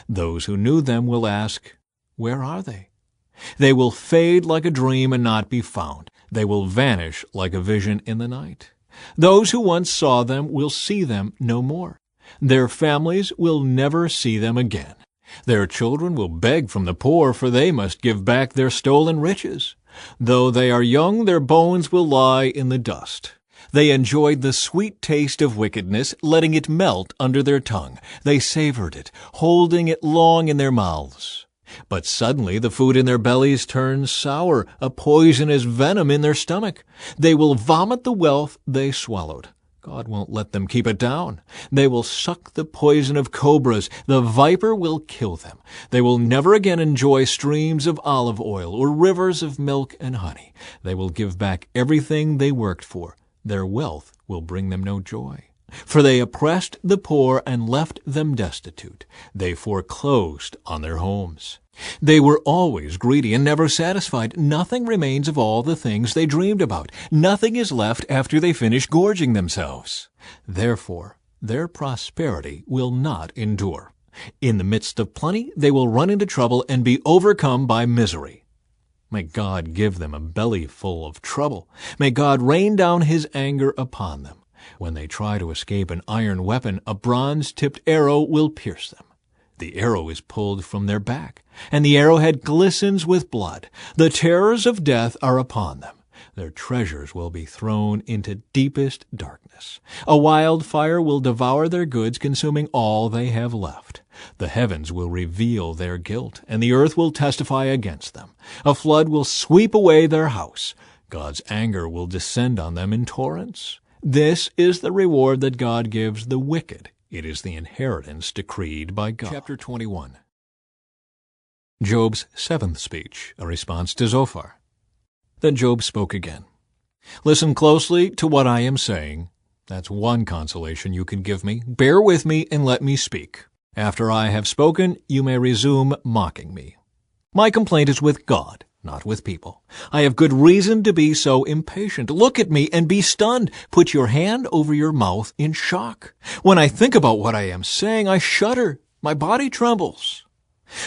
Those who knew them will ask, where are they? They will fade like a dream and not be found. They will vanish like a vision in the night. Those who once saw them will see them no more. Their families will never see them again. Their children will beg from the poor, for they must give back their stolen riches. Though they are young, their bones will lie in the dust. They enjoyed the sweet taste of wickedness, letting it melt under their tongue. They savored it, holding it long in their mouths. But suddenly the food in their bellies turns sour, a poisonous venom in their stomach. They will vomit the wealth they swallowed. God won't let them keep it down. They will suck the poison of cobras. The viper will kill them. They will never again enjoy streams of olive oil or rivers of milk and honey. They will give back everything they worked for. Their wealth will bring them no joy. For they oppressed the poor and left them destitute. They foreclosed on their homes. They were always greedy and never satisfied. Nothing remains of all the things they dreamed about. Nothing is left after they finish gorging themselves. Therefore, their prosperity will not endure. In the midst of plenty, they will run into trouble and be overcome by misery. May God give them a belly full of trouble. May God rain down his anger upon them. When they try to escape an iron weapon, a bronze-tipped arrow will pierce them. The arrow is pulled from their back, and the arrowhead glistens with blood. The terrors of death are upon them. Their treasures will be thrown into deepest darkness. A wildfire will devour their goods, consuming all they have left. The heavens will reveal their guilt, and the earth will testify against them. A flood will sweep away their house. God's anger will descend on them in torrents. This is the reward that God gives the wicked. It is the inheritance decreed by God. Chapter 21. Job's seventh speech, a response to Zophar. Then Job spoke again. Listen closely to what I am saying. That's one consolation you can give me. Bear with me and let me speak. After I have spoken, you may resume mocking me. My complaint is with God, not with people. I have good reason to be so impatient. Look at me and be stunned. Put your hand over your mouth in shock. When I think about what I am saying, I shudder. My body trembles.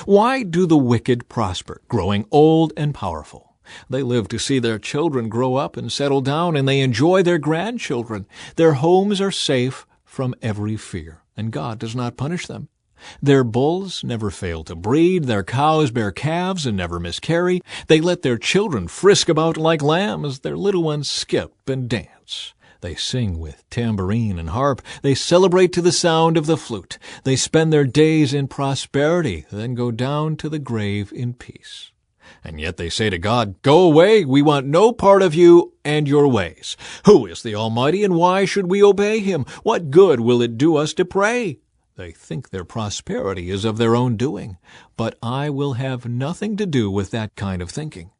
Why do the wicked prosper, growing old and powerful? They live to see their children grow up and settle down, and they enjoy their grandchildren. Their homes are safe from every fear, and God does not punish them. Their bulls never fail to breed, their cows bear calves and never miscarry. They let their children frisk about like lambs, their little ones skip and dance. They sing with tambourine and harp. They celebrate to the sound of the flute. They spend their days in prosperity, then go down to the grave in peace. And yet they say to God, Go away, we want no part of you and your ways. Who is the Almighty, and why should we obey him? What good will it do us to pray? They think their prosperity is of their own doing, but I will have nothing to do with that kind of thinking.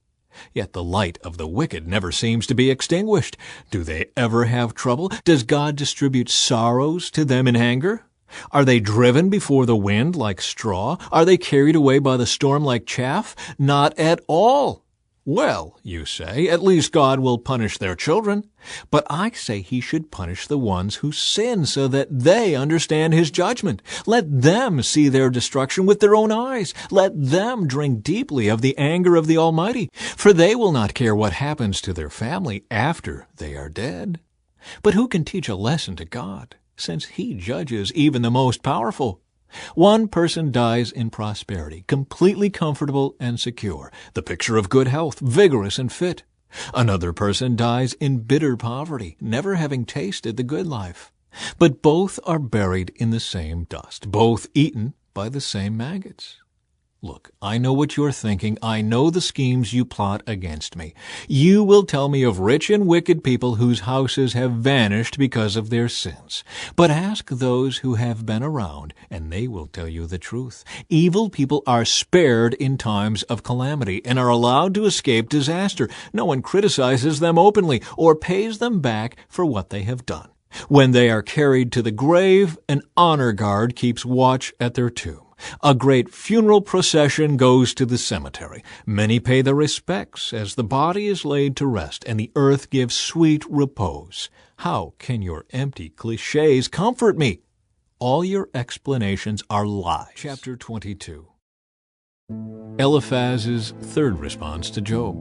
Yet the light of the wicked never seems to be extinguished. Do they ever have trouble? Does God distribute sorrows to them in anger? Are they driven before the wind like straw? Are they carried away by the storm like chaff? Not at all. Well, you say, at least God will punish their children. But I say he should punish the ones who sin so that they understand his judgment. Let them see their destruction with their own eyes. Let them drink deeply of the anger of the Almighty, for they will not care what happens to their family after they are dead. But who can teach a lesson to God, since he judges even the most powerful? One person dies in prosperity, completely comfortable and secure, the picture of good health, vigorous and fit. Another person dies in bitter poverty, never having tasted the good life. But both are buried in the same dust, both eaten by the same maggots. Look, I know what you're thinking. I know the schemes you plot against me. You will tell me of rich and wicked people whose houses have vanished because of their sins. But ask those who have been around, and they will tell you the truth. Evil people are spared in times of calamity and are allowed to escape disaster. No one criticizes them openly or pays them back for what they have done. When they are carried to the grave, an honor guard keeps watch at their tomb. A great funeral procession goes to the cemetery. Many pay their respects as the body is laid to rest and the earth gives sweet repose. How can your empty cliches comfort me? All your explanations are lies. Chapter 22. Eliphaz's third response to Job.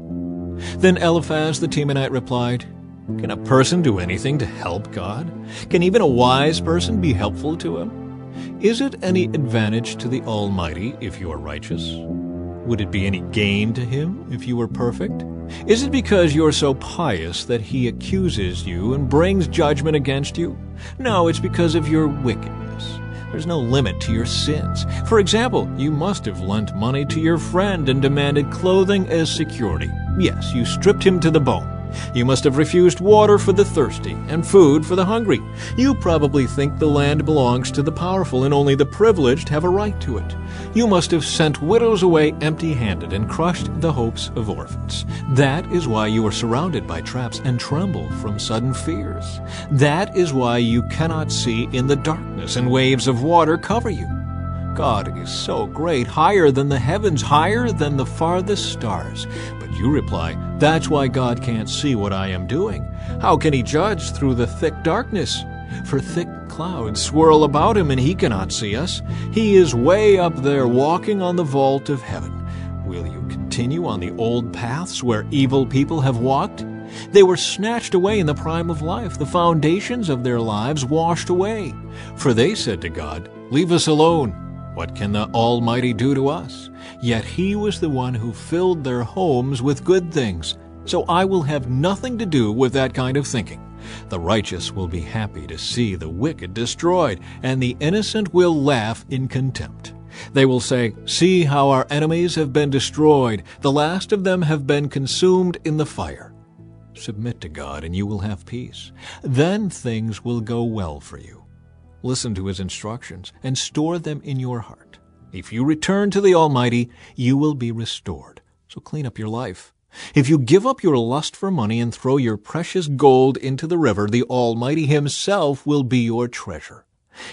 Then Eliphaz the Temanite replied, "Can a person do anything to help God? Can even a wise person be helpful to him? Is it any advantage to the Almighty if you are righteous? Would it be any gain to him if you were perfect? Is it because you are so pious that he accuses you and brings judgment against you? No, it's because of your wickedness. There's no limit to your sins. For example, you must have lent money to your friend and demanded clothing as security. Yes, you stripped him to the bone. You must have refused water for the thirsty and food for the hungry. You probably think the land belongs to the powerful and only the privileged have a right to it. You must have sent widows away empty-handed and crushed the hopes of orphans. That is why you are surrounded by traps and tremble from sudden fears. That is why you cannot see in the darkness and waves of water cover you. God is so great, higher than the heavens, higher than the farthest stars. But you reply, that's why God can't see what I am doing. How can he judge through the thick darkness? For thick clouds swirl about him and he cannot see us. He is way up there walking on the vault of heaven. Will you continue on the old paths where evil people have walked? They were snatched away in the prime of life, the foundations of their lives washed away. For they said to God, leave us alone. What can the Almighty do to us? Yet he was the one who filled their homes with good things. So I will have nothing to do with that kind of thinking. The righteous will be happy to see the wicked destroyed, and the innocent will laugh in contempt. They will say, see how our enemies have been destroyed. The last of them have been consumed in the fire. Submit to God, and you will have peace. Then things will go well for you. Listen to his instructions and store them in your heart. If you return to the Almighty, you will be restored. So clean up your life. If you give up your lust for money and throw your precious gold into the river, the Almighty himself will be your treasure.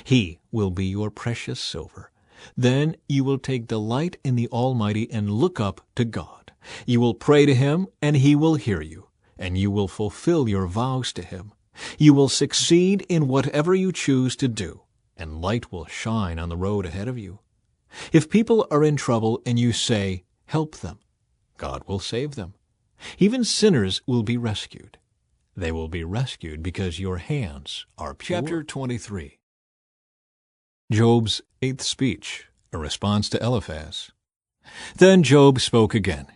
He will be your precious silver. Then you will take delight in the Almighty and look up to God. You will pray to him, and he will hear you, and you will fulfill your vows to him. You will succeed in whatever you choose to do, and light will shine on the road ahead of you. If people are in trouble and you say, help them, God will save them. Even sinners will be rescued. They will be rescued because your hands are pure. Chapter 23. Job's eighth speech, a response to Eliphaz. Then Job spoke again.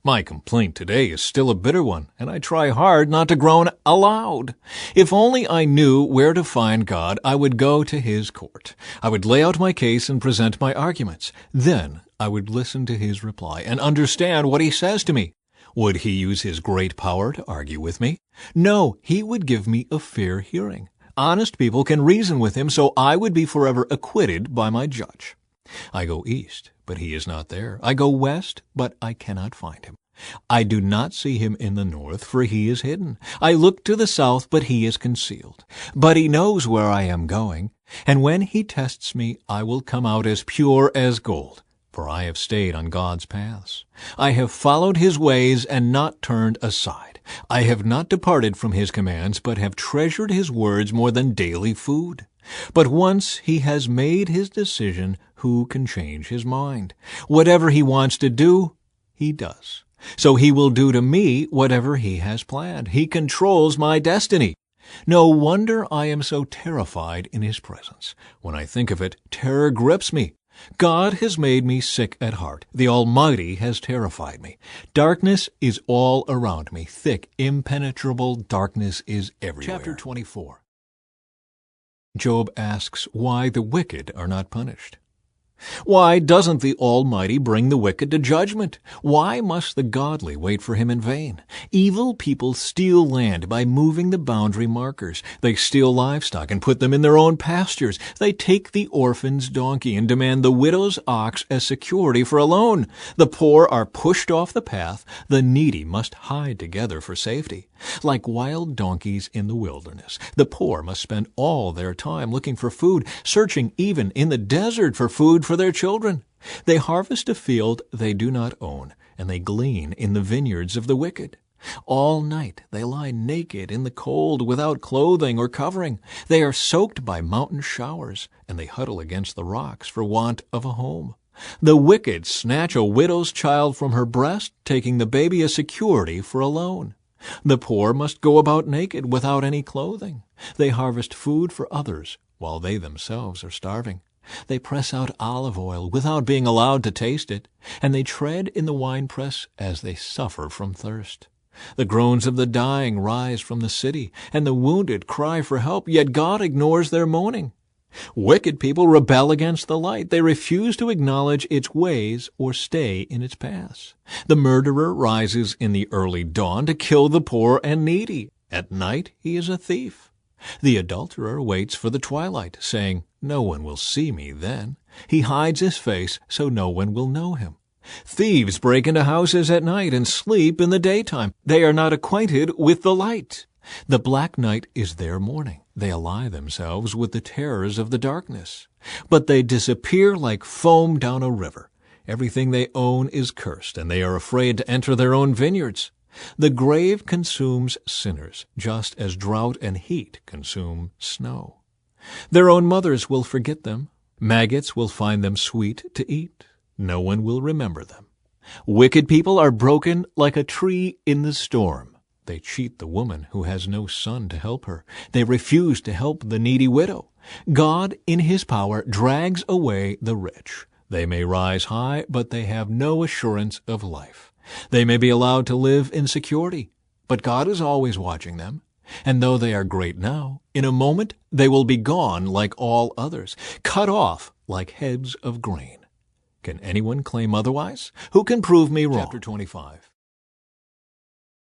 My complaint today is still a bitter one, and I try hard not to groan aloud. If only I knew where to find God, I would go to his court. I would lay out my case and present my arguments. Then I would listen to his reply and understand what he says to me. Would he use his great power to argue with me? No, he would give me a fair hearing. Honest people can reason with him, so I would be forever acquitted by my judge. I go east, but he is not there. I go west, but I cannot find him. I do not see him in the north, for he is hidden. I look to the south, but he is concealed. But he knows where I am going, and when he tests me, I will come out as pure as gold. For I have stayed on God's paths. I have followed his ways and not turned aside. I have not departed from his commands, but have treasured his words more than daily food. But once he has made his decision, who can change his mind? Whatever he wants to do, he does. So he will do to me whatever he has planned. He controls my destiny. No wonder I am so terrified in his presence. When I think of it, terror grips me. God has made me sick at heart. The Almighty has terrified me. Darkness is all around me. Thick, impenetrable darkness is everywhere. Chapter 24. Job asks why the wicked are not punished. Why doesn't the Almighty bring the wicked to judgment? Why must the godly wait for him in vain? Evil people steal land by moving the boundary markers. They steal livestock and put them in their own pastures. They take the orphan's donkey and demand the widow's ox as security for a loan. The poor are pushed off the path. The needy must hide together for safety. Like wild donkeys in the wilderness, the poor must spend all their time looking for food, searching even in the desert for food for their children. They harvest a field they do not own, and they glean in the vineyards of the wicked. All night they lie naked in the cold without clothing or covering. They are soaked by mountain showers, and they huddle against the rocks for want of a home. The wicked snatch a widow's child from her breast, taking the baby as security for a loan. The poor must go about naked without any clothing. They harvest food for others while they themselves are starving. They press out olive oil without being allowed to taste it, and they tread in the winepress as they suffer from thirst. The groans of the dying rise from the city, and the wounded cry for help, yet God ignores their moaning. Wicked people rebel against the light. They refuse to acknowledge its ways or stay in its paths. The murderer rises in the early dawn to kill the poor and needy. At night he is a thief. The adulterer waits for the twilight, saying, "No one will see me then." He hides his face so no one will know him. Thieves break into houses at night and sleep in the daytime. They are not acquainted with the light. The black night is their morning. They ally themselves with the terrors of the darkness. But they disappear like foam down a river. Everything they own is cursed, and they are afraid to enter their own vineyards. The grave consumes sinners, just as drought and heat consume snow. Their own mothers will forget them. Maggots will find them sweet to eat. No one will remember them. Wicked people are broken like a tree in the storm. They cheat the woman who has no son to help her. They refuse to help the needy widow. God, in his power, drags away the rich. They may rise high, but they have no assurance of life. They may be allowed to live in security, but God is always watching them. And though they are great now, in a moment they will be gone like all others, cut off like heads of grain. Can anyone claim otherwise? Who can prove me wrong? Chapter 25.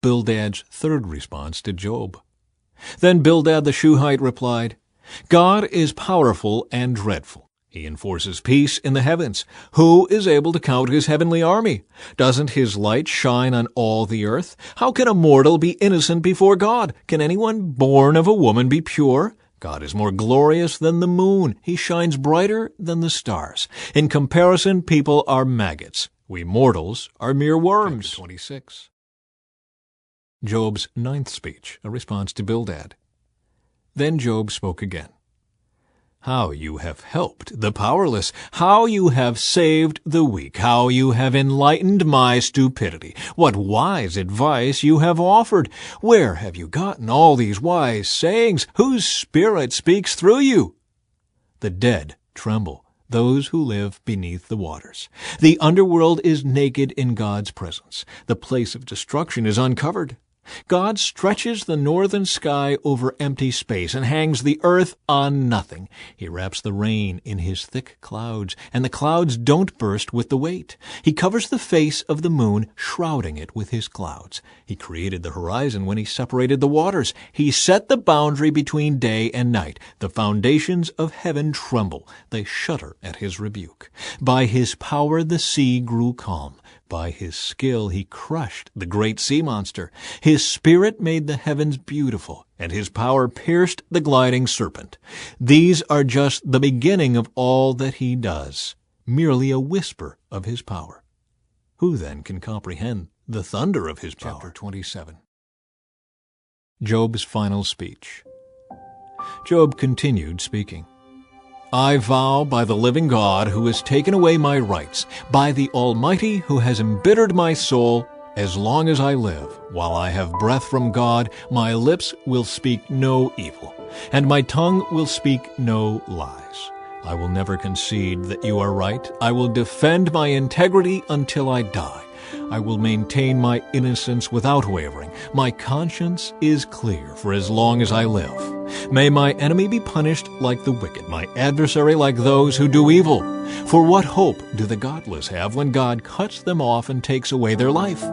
Bildad's third response to Job. Then Bildad the Shuhite replied, "God is powerful and dreadful. He enforces peace in the heavens. Who is able to count his heavenly army? Doesn't his light shine on all the earth? How can a mortal be innocent before God? Can anyone born of a woman be pure? God is more glorious than the moon. He shines brighter than the stars. In comparison, people are maggots. We mortals are mere worms." Chapter 26. Job's ninth speech, a response to Bildad. Then Job spoke again. "How you have helped the powerless, how you have saved the weak, how you have enlightened my stupidity. What wise advice you have offered. Where have you gotten all these wise sayings? Whose spirit speaks through you? The dead tremble, those who live beneath the waters. The underworld is naked in God's presence. The place of destruction is uncovered. God stretches the northern sky over empty space and hangs the earth on nothing. He wraps the rain in his thick clouds, and the clouds don't burst with the weight. He covers the face of the moon, shrouding it with his clouds. He created the horizon when he separated the waters. He set the boundary between day and night. The foundations of heaven tremble. They shudder at his rebuke. By his power the sea grew calm. By his skill he crushed the great sea monster. His spirit made the heavens beautiful, and his power pierced the gliding serpent. These are just the beginning of all that he does. merely a whisper of his power. Who then can comprehend the thunder of his power? Chapter 27. Job's final speech. Job continued speaking. I vow by the living God who has taken away my rights, by the Almighty who has embittered my soul, as long as I live, while I have breath from God, my lips will speak no evil, and my tongue will speak no lies. I will never concede that you are right. I will defend my integrity until I die. I will maintain my innocence without wavering. My conscience is clear for as long as I live. May my enemy be punished like the wicked, my adversary like those who do evil. For what hope do the godless have when God cuts them off and takes away their life?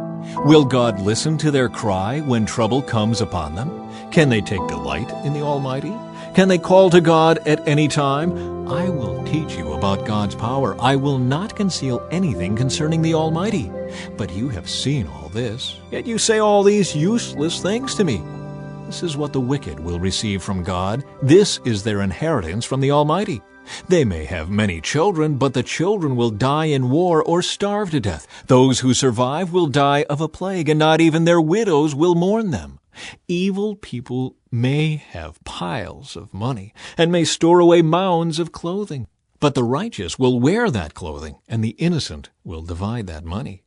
Will God listen to their cry when trouble comes upon them? Can they take delight in the Almighty? Can they call to God at any time? I will teach you about God's power. I will not conceal anything concerning the Almighty. But you have seen all this, yet you say all these useless things to me. This is what the wicked will receive from God. This is their inheritance from the Almighty. They may have many children, but the children will die in war or starve to death. Those who survive will die of a plague, and not even their widows will mourn them. Evil people may have piles of money, and may store away mounds of clothing. But the righteous will wear that clothing, and the innocent will divide that money.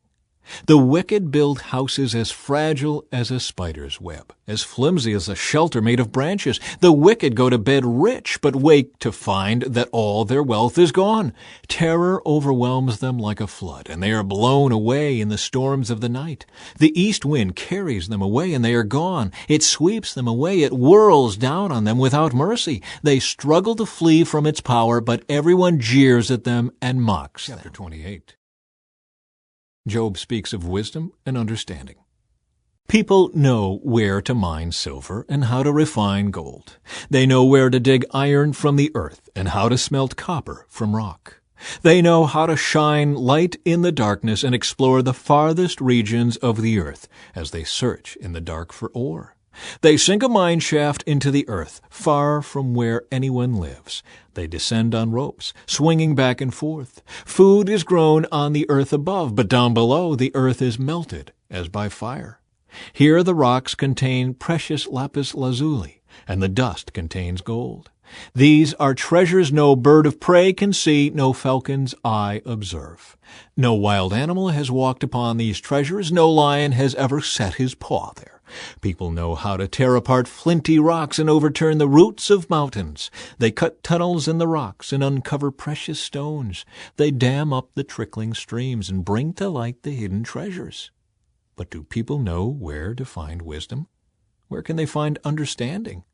The wicked build houses as fragile as a spider's web, as flimsy as a shelter made of branches. The wicked go to bed rich, but wake to find that all their wealth is gone. Terror overwhelms them like a flood, and they are blown away in the storms of the night. The east wind carries them away, and they are gone. It sweeps them away. It whirls down on them without mercy. They struggle to flee from its power, but everyone jeers at them and mocks them. Chapter 28. Job speaks of wisdom and understanding. People know where to mine silver and how to refine gold. They know where to dig iron from the earth and how to smelt copper from rock. They know how to shine light in the darkness and explore the farthest regions of the earth as they search in the dark for ore. They sink a mine shaft into the earth, far from where anyone lives. They descend on ropes, swinging back and forth. Food is grown on the earth above, but down below the earth is melted as by fire. Here the rocks contain precious lapis lazuli, and the dust contains gold. These are treasures no bird of prey can see, no falcon's eye observe. No wild animal has walked upon these treasures, no lion has ever set his paw there. People know how to tear apart flinty rocks and overturn the roots of mountains. They cut tunnels in the rocks and uncover precious stones. They dam up the trickling streams and bring to light the hidden treasures. But do people know where to find wisdom? Where can they find understanding?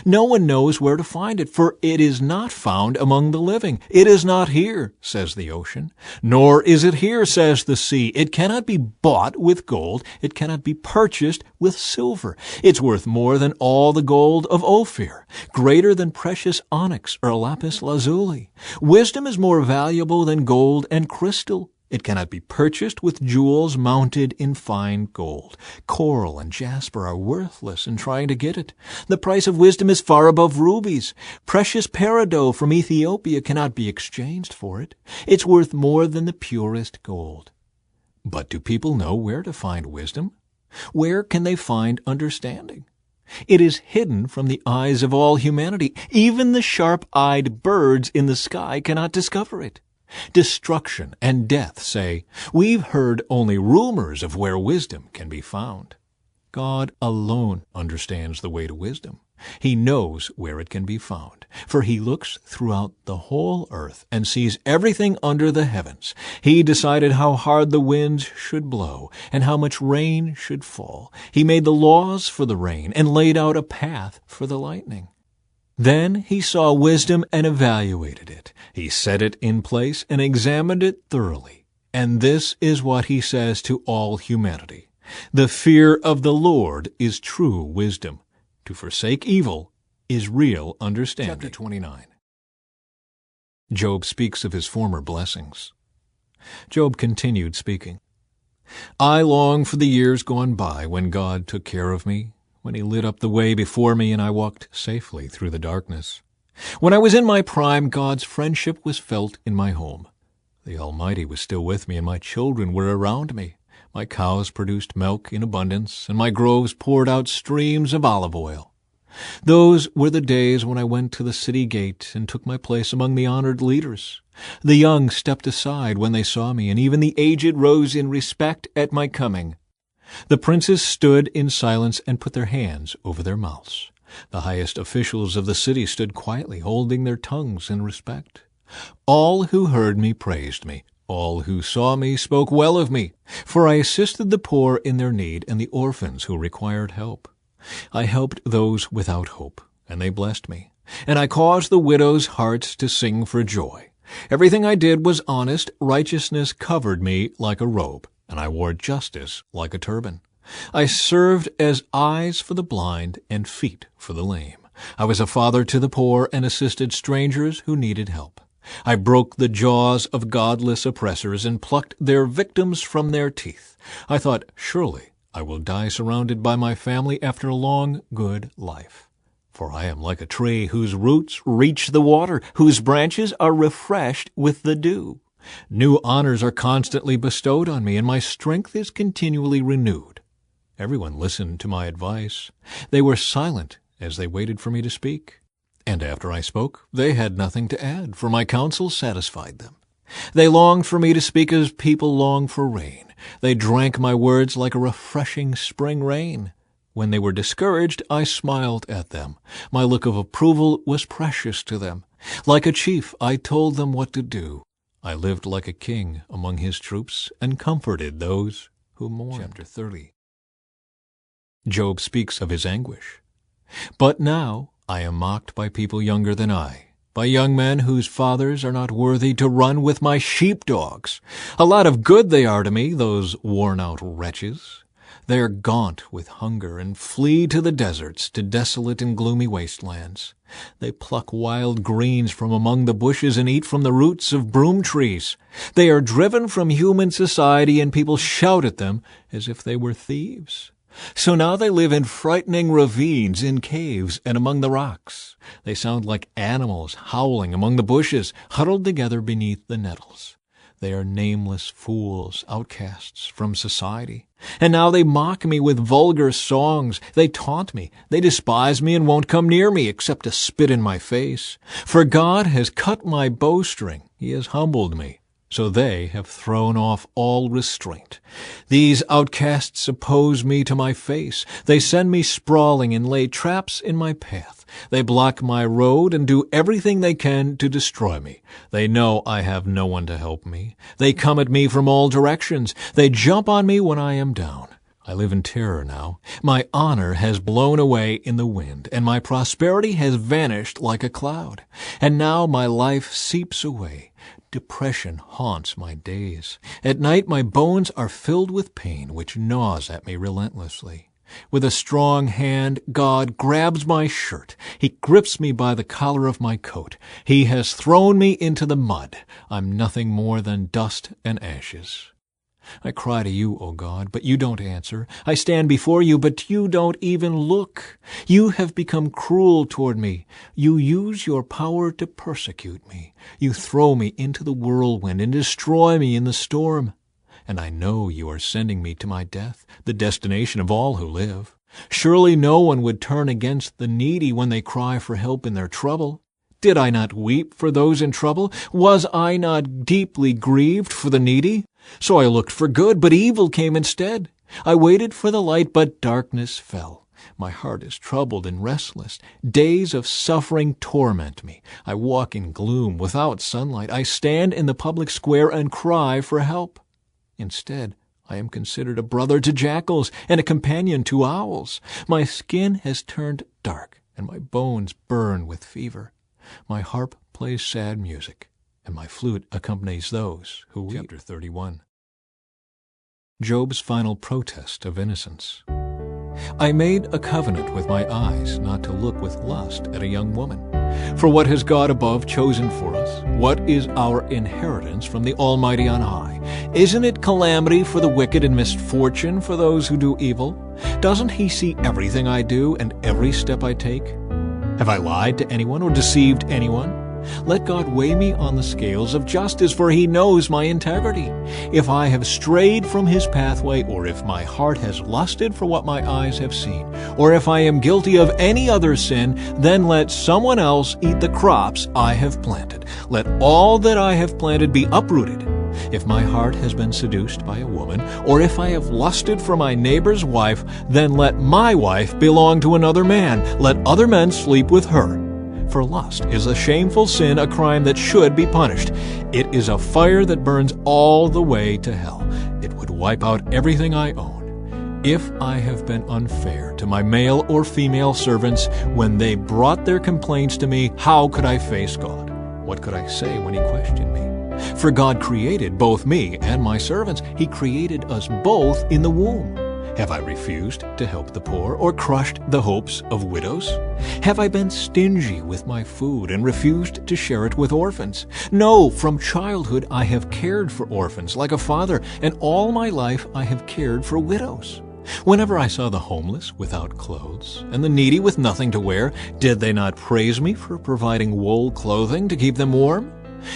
No one knows where to find it, for it is not found among the living. It is not here, says the ocean, nor is it here, says the sea. It cannot be bought with gold. It cannot be purchased with silver. It's worth more than all the gold of Ophir, greater than precious onyx or lapis lazuli. Wisdom is more valuable than gold and crystal. It cannot be purchased with jewels mounted in fine gold. Coral and jasper are worthless in trying to get it. The price of wisdom is far above rubies. Precious peridot from Ethiopia cannot be exchanged for it. It's worth more than the purest gold. But do people know where to find wisdom? Where can they find understanding? It is hidden from the eyes of all humanity. Even the sharp-eyed birds in the sky cannot discover it. Destruction and death say, "We've heard only rumors of where wisdom can be found." God alone understands the way to wisdom. He knows where it can be found, for he looks throughout the whole earth and sees everything under the heavens. He decided how hard the winds should blow and how much rain should fall. He made the laws for the rain and laid out a path for the lightning. Then he saw wisdom and evaluated it. He set it in place and examined it thoroughly. And this is what he says to all humanity. The fear of the Lord is true wisdom. To forsake evil is real understanding. Chapter 29. Job speaks of his former blessings. Job continued speaking. I long for the years gone by when God took care of me, when he lit up the way before me and I walked safely through the darkness. When I was in my prime, God's friendship was felt in my home. The Almighty was still with me, and my children were around me. My cows produced milk in abundance, and my groves poured out streams of olive oil. Those were the days when I went to the city gate and took my place among the honored leaders. The young stepped aside when they saw me, and even the aged rose in respect at my coming. The princes stood in silence and put their hands over their mouths. The highest officials of the city stood quietly, holding their tongues in respect. All who heard me praised me. All who saw me spoke well of me, for I assisted the poor in their need and the orphans who required help. I helped those without hope, and they blessed me, and I caused the widows' hearts to sing for joy. Everything I did was honest. Righteousness covered me like a robe, and I wore justice like a turban. I served as eyes for the blind and feet for the lame. I was a father to the poor and assisted strangers who needed help. I broke the jaws of godless oppressors and plucked their victims from their teeth. I thought, surely I will die surrounded by my family after a long, good life. For I am like a tree whose roots reach the water, whose branches are refreshed with the dew. New honors are constantly bestowed on me, and my strength is continually renewed. Everyone listened to my advice. They were silent as they waited for me to speak. And after I spoke, they had nothing to add, for my counsel satisfied them. They longed for me to speak as people long for rain. They drank my words like a refreshing spring rain. When they were discouraged, I smiled at them. My look of approval was precious to them. Like a chief, I told them what to do. I lived like a king among his troops and comforted those who mourned. Chapter 30. Job speaks of his anguish. But now I am mocked by people younger than I, by young men whose fathers are not worthy to run with my sheepdogs. A lot of good they are to me, those worn-out wretches. They are gaunt with hunger and flee to the deserts, to desolate and gloomy wastelands. They pluck wild greens from among the bushes and eat from the roots of broom trees. They are driven from human society, and people shout at them as if they were thieves. So now they live in frightening ravines, in caves, and among the rocks. They sound like animals howling among the bushes, huddled together beneath the nettles. They are nameless fools, outcasts from society. And now they mock me with vulgar songs. They taunt me. They despise me and won't come near me, except to spit in my face. For God has cut my bowstring. He has humbled me. So they have thrown off all restraint. These outcasts oppose me to my face. They send me sprawling and lay traps in my path. They block my road and do everything they can to destroy me. They know I have no one to help me. They come at me from all directions. They jump on me when I am down. I live in terror now. My honor has blown away in the wind, and my prosperity has vanished like a cloud. And now my life seeps away. Depression haunts my days. At night my bones are filled with pain, which gnaws at me relentlessly. With a strong hand, God grabs my shirt. He grips me by the collar of my coat. He has thrown me into the mud. I'm nothing more than dust and ashes. I cry to you, O God, but you don't answer. I stand before you, but you don't even look. You have become cruel toward me. You use your power to persecute me. You throw me into the whirlwind and destroy me in the storm. And I know you are sending me to my death, the destination of all who live. Surely no one would turn against the needy when they cry for help in their trouble. Did I not weep for those in trouble? Was I not deeply grieved for the needy? So I looked for good, but evil came instead. I waited for the light, but darkness fell. My heart is troubled and restless. Days of suffering torment me. I walk in gloom without sunlight. I stand in the public square and cry for help. Instead, I am considered a brother to jackals and a companion to owls. My skin has turned dark, and my bones burn with fever. My harp plays sad music, and my flute accompanies those who weep. Chapter 31. Job's final protest of innocence. I made a covenant with my eyes not to look with lust at a young woman. For what has God above chosen for us? What is our inheritance from the Almighty on high? Isn't it calamity for the wicked and misfortune for those who do evil? Doesn't he see everything I do and every step I take? Have I lied to anyone or deceived anyone? Let God weigh me on the scales of justice, for he knows my integrity. If I have strayed from his pathway, or if my heart has lusted for what my eyes have seen, or if I am guilty of any other sin, then let someone else eat the crops I have planted. Let all that I have planted be uprooted. If my heart has been seduced by a woman, or if I have lusted for my neighbor's wife, then let my wife belong to another man. Let other men sleep with her. For lust is a shameful sin, a crime that should be punished. It is a fire that burns all the way to hell. It would wipe out everything I own. If I have been unfair to my male or female servants when they brought their complaints to me, how could I face God? What could I say when he questioned me? For God created both me and my servants. He created us both in the womb. Have I refused to help the poor or crushed the hopes of widows? Have I been stingy with my food and refused to share it with orphans? No, from childhood I have cared for orphans like a father, and all my life I have cared for widows. Whenever I saw the homeless without clothes and the needy with nothing to wear, did they not praise me for providing wool clothing to keep them warm?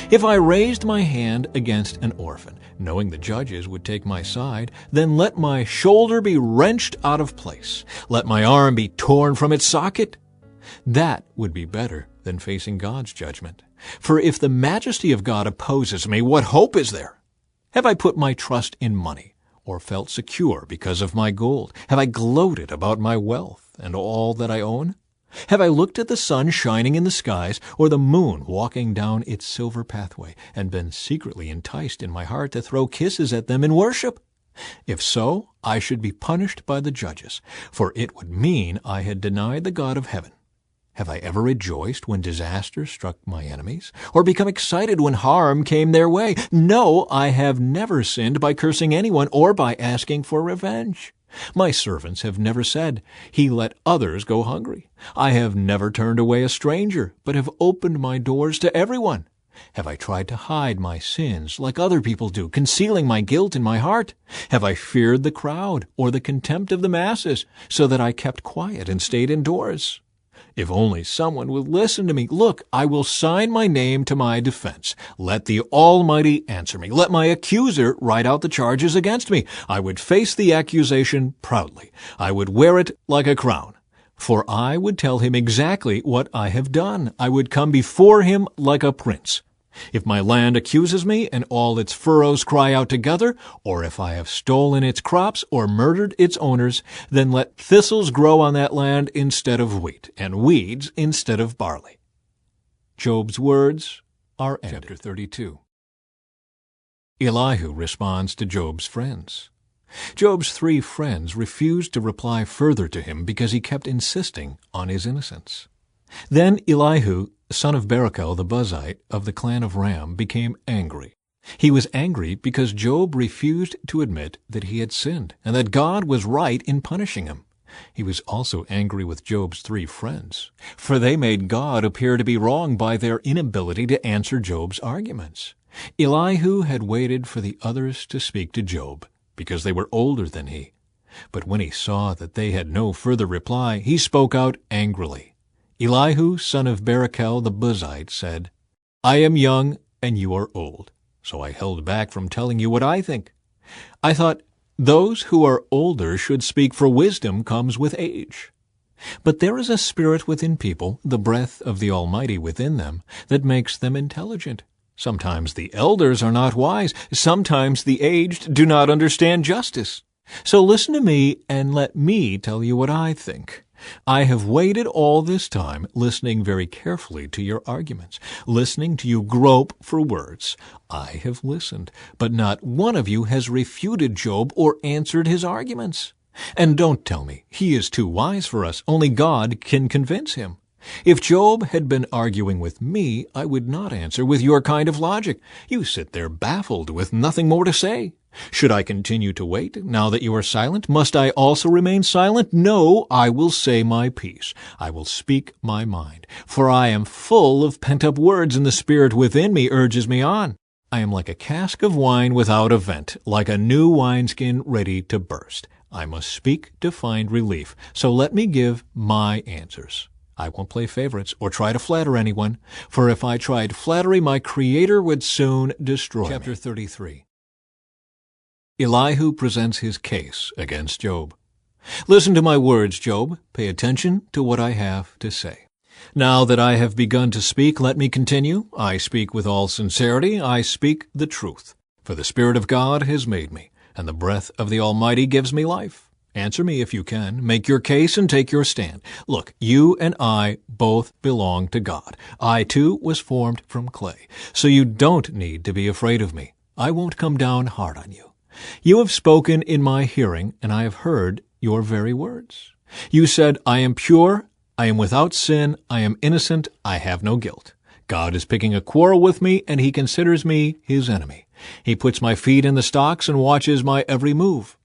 If I raised my hand against an orphan, knowing the judges would take my side, then let my shoulder be wrenched out of place. Let my arm be torn from its socket. That would be better than facing God's judgment. For if the majesty of God opposes me, what hope is there? Have I put my trust in money, or felt secure because of my gold? Have I gloated about my wealth and all that I own? Have I looked at the sun shining in the skies, or the moon walking down its silver pathway, and been secretly enticed in my heart to throw kisses at them in worship? If so, I should be punished by the judges, for it would mean I had denied the God of heaven. Have I ever rejoiced when disaster struck my enemies, or become excited when harm came their way? No, I have never sinned by cursing anyone or by asking for revenge. My servants have never said, "He let others go hungry." I have never turned away a stranger, but have opened my doors to everyone. Have I tried to hide my sins like other people do, concealing my guilt in my heart? Have I feared the crowd or the contempt of the masses, so that I kept quiet and stayed indoors? If only someone would listen to me. Look, I will sign my name to my defense. Let the Almighty answer me. Let my accuser write out the charges against me. I would face the accusation proudly. I would wear it like a crown. For I would tell him exactly what I have done. I would come before him like a prince. If my land accuses me and all its furrows cry out together, or if I have stolen its crops or murdered its owners, then let thistles grow on that land instead of wheat, and weeds instead of barley. Job's words are ended. Chapter 32. Elihu responds to Job's friends. Job's 3 friends refused to reply further to him because he kept insisting on his innocence. Then Elihu, son of Barachel the Buzite of the clan of Ram, became angry. He was angry because Job refused to admit that he had sinned and that God was right in punishing him. He was also angry with Job's 3 friends, for they made God appear to be wrong by their inability to answer Job's arguments. Elihu had waited for the others to speak to Job because they were older than he. But when he saw that they had no further reply, he spoke out angrily. Elihu, son of Barachel the Buzite, said, "I am young and you are old, so I held back from telling you what I think. I thought, those who are older should speak, for wisdom comes with age. But there is a spirit within people, the breath of the Almighty within them, that makes them intelligent. Sometimes the elders are not wise, sometimes the aged do not understand justice. So listen to me and let me tell you what I think. I have waited all this time, listening very carefully to your arguments, listening to you grope for words. I have listened, but not one of you has refuted Job or answered his arguments. And don't tell me he is too wise for us. Only God can convince him. If Job had been arguing with me, I would not answer with your kind of logic. You sit there baffled with nothing more to say. Should I continue to wait, now that you are silent? Must I also remain silent? No, I will say my piece. I will speak my mind. For I am full of pent-up words, and the spirit within me urges me on. I am like a cask of wine without a vent, like a new wineskin ready to burst. I must speak to find relief, so let me give my answers. I won't play favorites or try to flatter anyone, for if I tried flattery, my Creator would soon destroy me. Chapter 33. Elihu presents his case against Job. Listen to my words, Job. Pay attention to what I have to say. Now that I have begun to speak, let me continue. I speak with all sincerity. I speak the truth. For the Spirit of God has made me, and the breath of the Almighty gives me life. Answer me if you can. Make your case and take your stand. Look, you and I both belong to God. I, too, was formed from clay. So you don't need to be afraid of me. I won't come down hard on you. You have spoken in my hearing, and I have heard your very words. You said, I am pure, I am without sin, I am innocent, I have no guilt. God is picking a quarrel with me, and he considers me his enemy. He puts my feet in the stocks and watches my every move.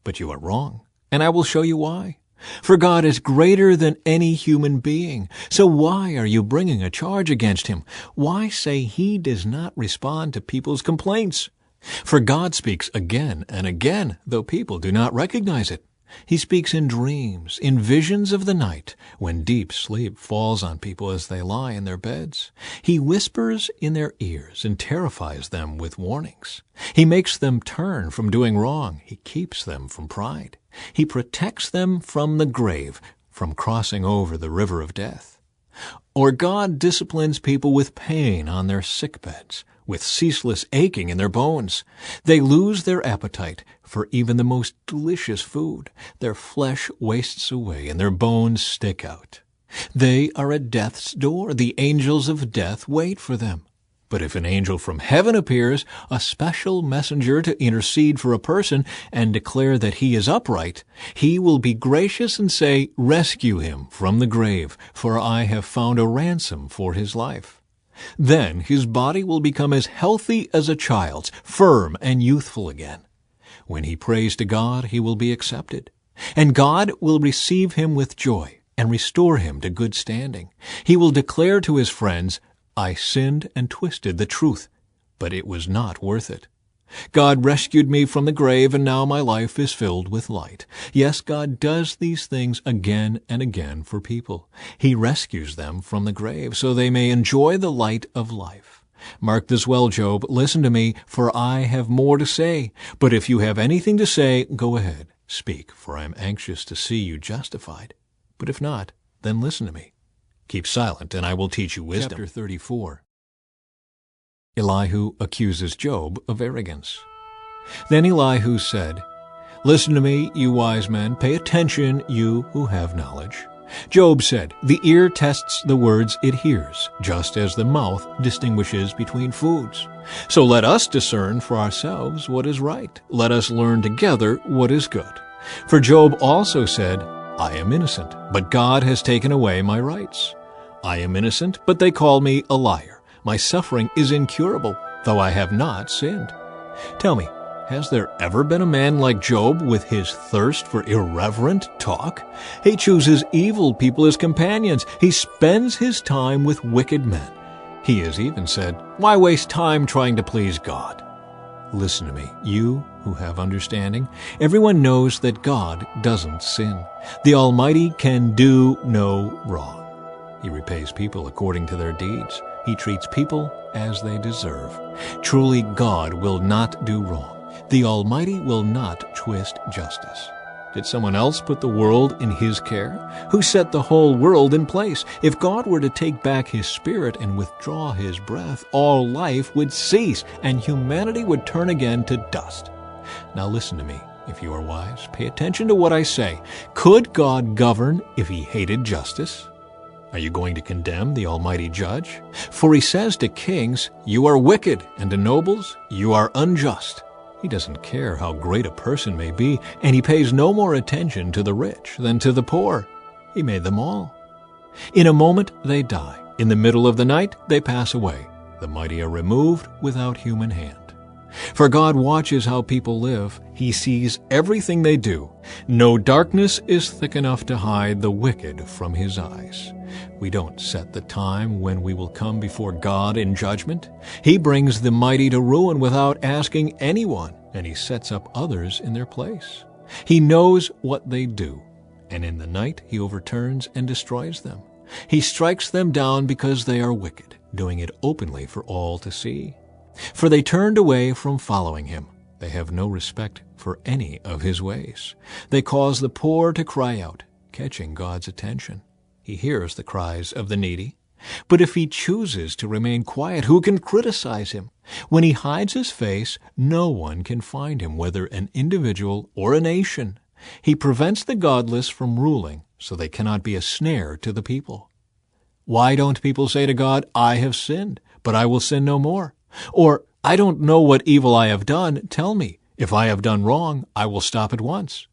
But you are wrong, and I will show you why. For God is greater than any human being. So why are you bringing a charge against him? Why say he does not respond to people's complaints? For God speaks again and again, though people do not recognize it. He speaks in dreams, in visions of the night, when deep sleep falls on people as they lie in their beds. He whispers in their ears and terrifies them with warnings. He makes them turn from doing wrong. He keeps them from pride. He protects them from the grave, from crossing over the river of death. Or God disciplines people with pain on their sick beds, with ceaseless aching in their bones. They lose their appetite for even the most delicious food. Their flesh wastes away and their bones stick out. They are at death's door. The angels of death wait for them. But if an angel from heaven appears, a special messenger to intercede for a person and declare that he is upright, he will be gracious and say, rescue him from the grave, for I have found a ransom for his life. Then his body will become as healthy as a child's, firm and youthful again. When he prays to God, he will be accepted, and God will receive him with joy and restore him to good standing. He will declare to his friends, I sinned and twisted the truth, but it was not worth it. God rescued me from the grave, and now my life is filled with light. Yes, God does these things again and again for people. He rescues them from the grave so they may enjoy the light of life. Mark this well, Job. Listen to me, for I have more to say. But if you have anything to say, go ahead. Speak, for I am anxious to see you justified. But if not, then listen to me. Keep silent, and I will teach you wisdom. Chapter 34. Elihu accuses Job of arrogance. Then Elihu said, Listen to me, you wise men. Pay attention, you who have knowledge. Job said, The ear tests the words it hears, just as the mouth distinguishes between foods. So let us discern for ourselves what is right. Let us learn together what is good. For Job also said, I am innocent, but God has taken away my rights. I am innocent, but they call me a liar. My suffering is incurable, though I have not sinned. Tell me, has there ever been a man like Job with his thirst for irreverent talk? He chooses evil people as companions. He spends his time with wicked men. He has even said, Why waste time trying to please God? Listen to me, you who have understanding. Everyone knows that God doesn't sin. The Almighty can do no wrong. He repays people according to their deeds. He treats people as they deserve. Truly, God will not do wrong. The Almighty will not twist justice. Did someone else put the world in his care? Who set the whole world in place? If God were to take back his spirit and withdraw his breath, all life would cease, and humanity would turn again to dust. Now listen to me, if you are wise. Pay attention to what I say. Could God govern if he hated justice? Are you going to condemn the Almighty Judge? For he says to kings, You are wicked, and to nobles, You are unjust. He doesn't care how great a person may be, and he pays no more attention to the rich than to the poor. He made them all. In a moment they die. In the middle of the night they pass away. The mighty are removed without human hand. For God watches how people live. He sees everything they do. No darkness is thick enough to hide the wicked from his eyes. We don't set the time when we will come before God in judgment. He brings the mighty to ruin without asking anyone, and he sets up others in their place. He knows what they do, and in the night he overturns and destroys them. He strikes them down because they are wicked, doing it openly for all to see. For they turned away from following him. They have no respect for any of his ways. They cause the poor to cry out, catching God's attention. He hears the cries of the needy. But if he chooses to remain quiet, who can criticize him? When he hides his face, no one can find him, whether an individual or a nation. He prevents the godless from ruling, so they cannot be a snare to the people. Why don't people say to God, I have sinned, but I will sin no more? Or, I don't know what evil I have done. Tell me. If I have done wrong, I will stop at once.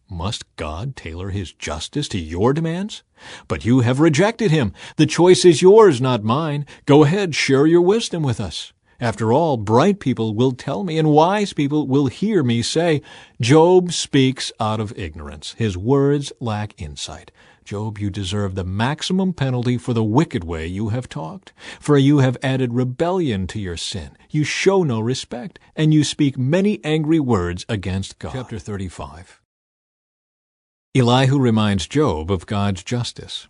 Must God tailor his justice to your demands? But you have rejected him. The choice is yours, not mine. Go ahead, share your wisdom with us. After all, bright people will tell me, and wise people will hear me say, Job speaks out of ignorance. His words lack insight. Job, you deserve the maximum penalty for the wicked way you have talked. For you have added rebellion to your sin. You show no respect, and you speak many angry words against God. Chapter 35. Elihu reminds Job of God's justice.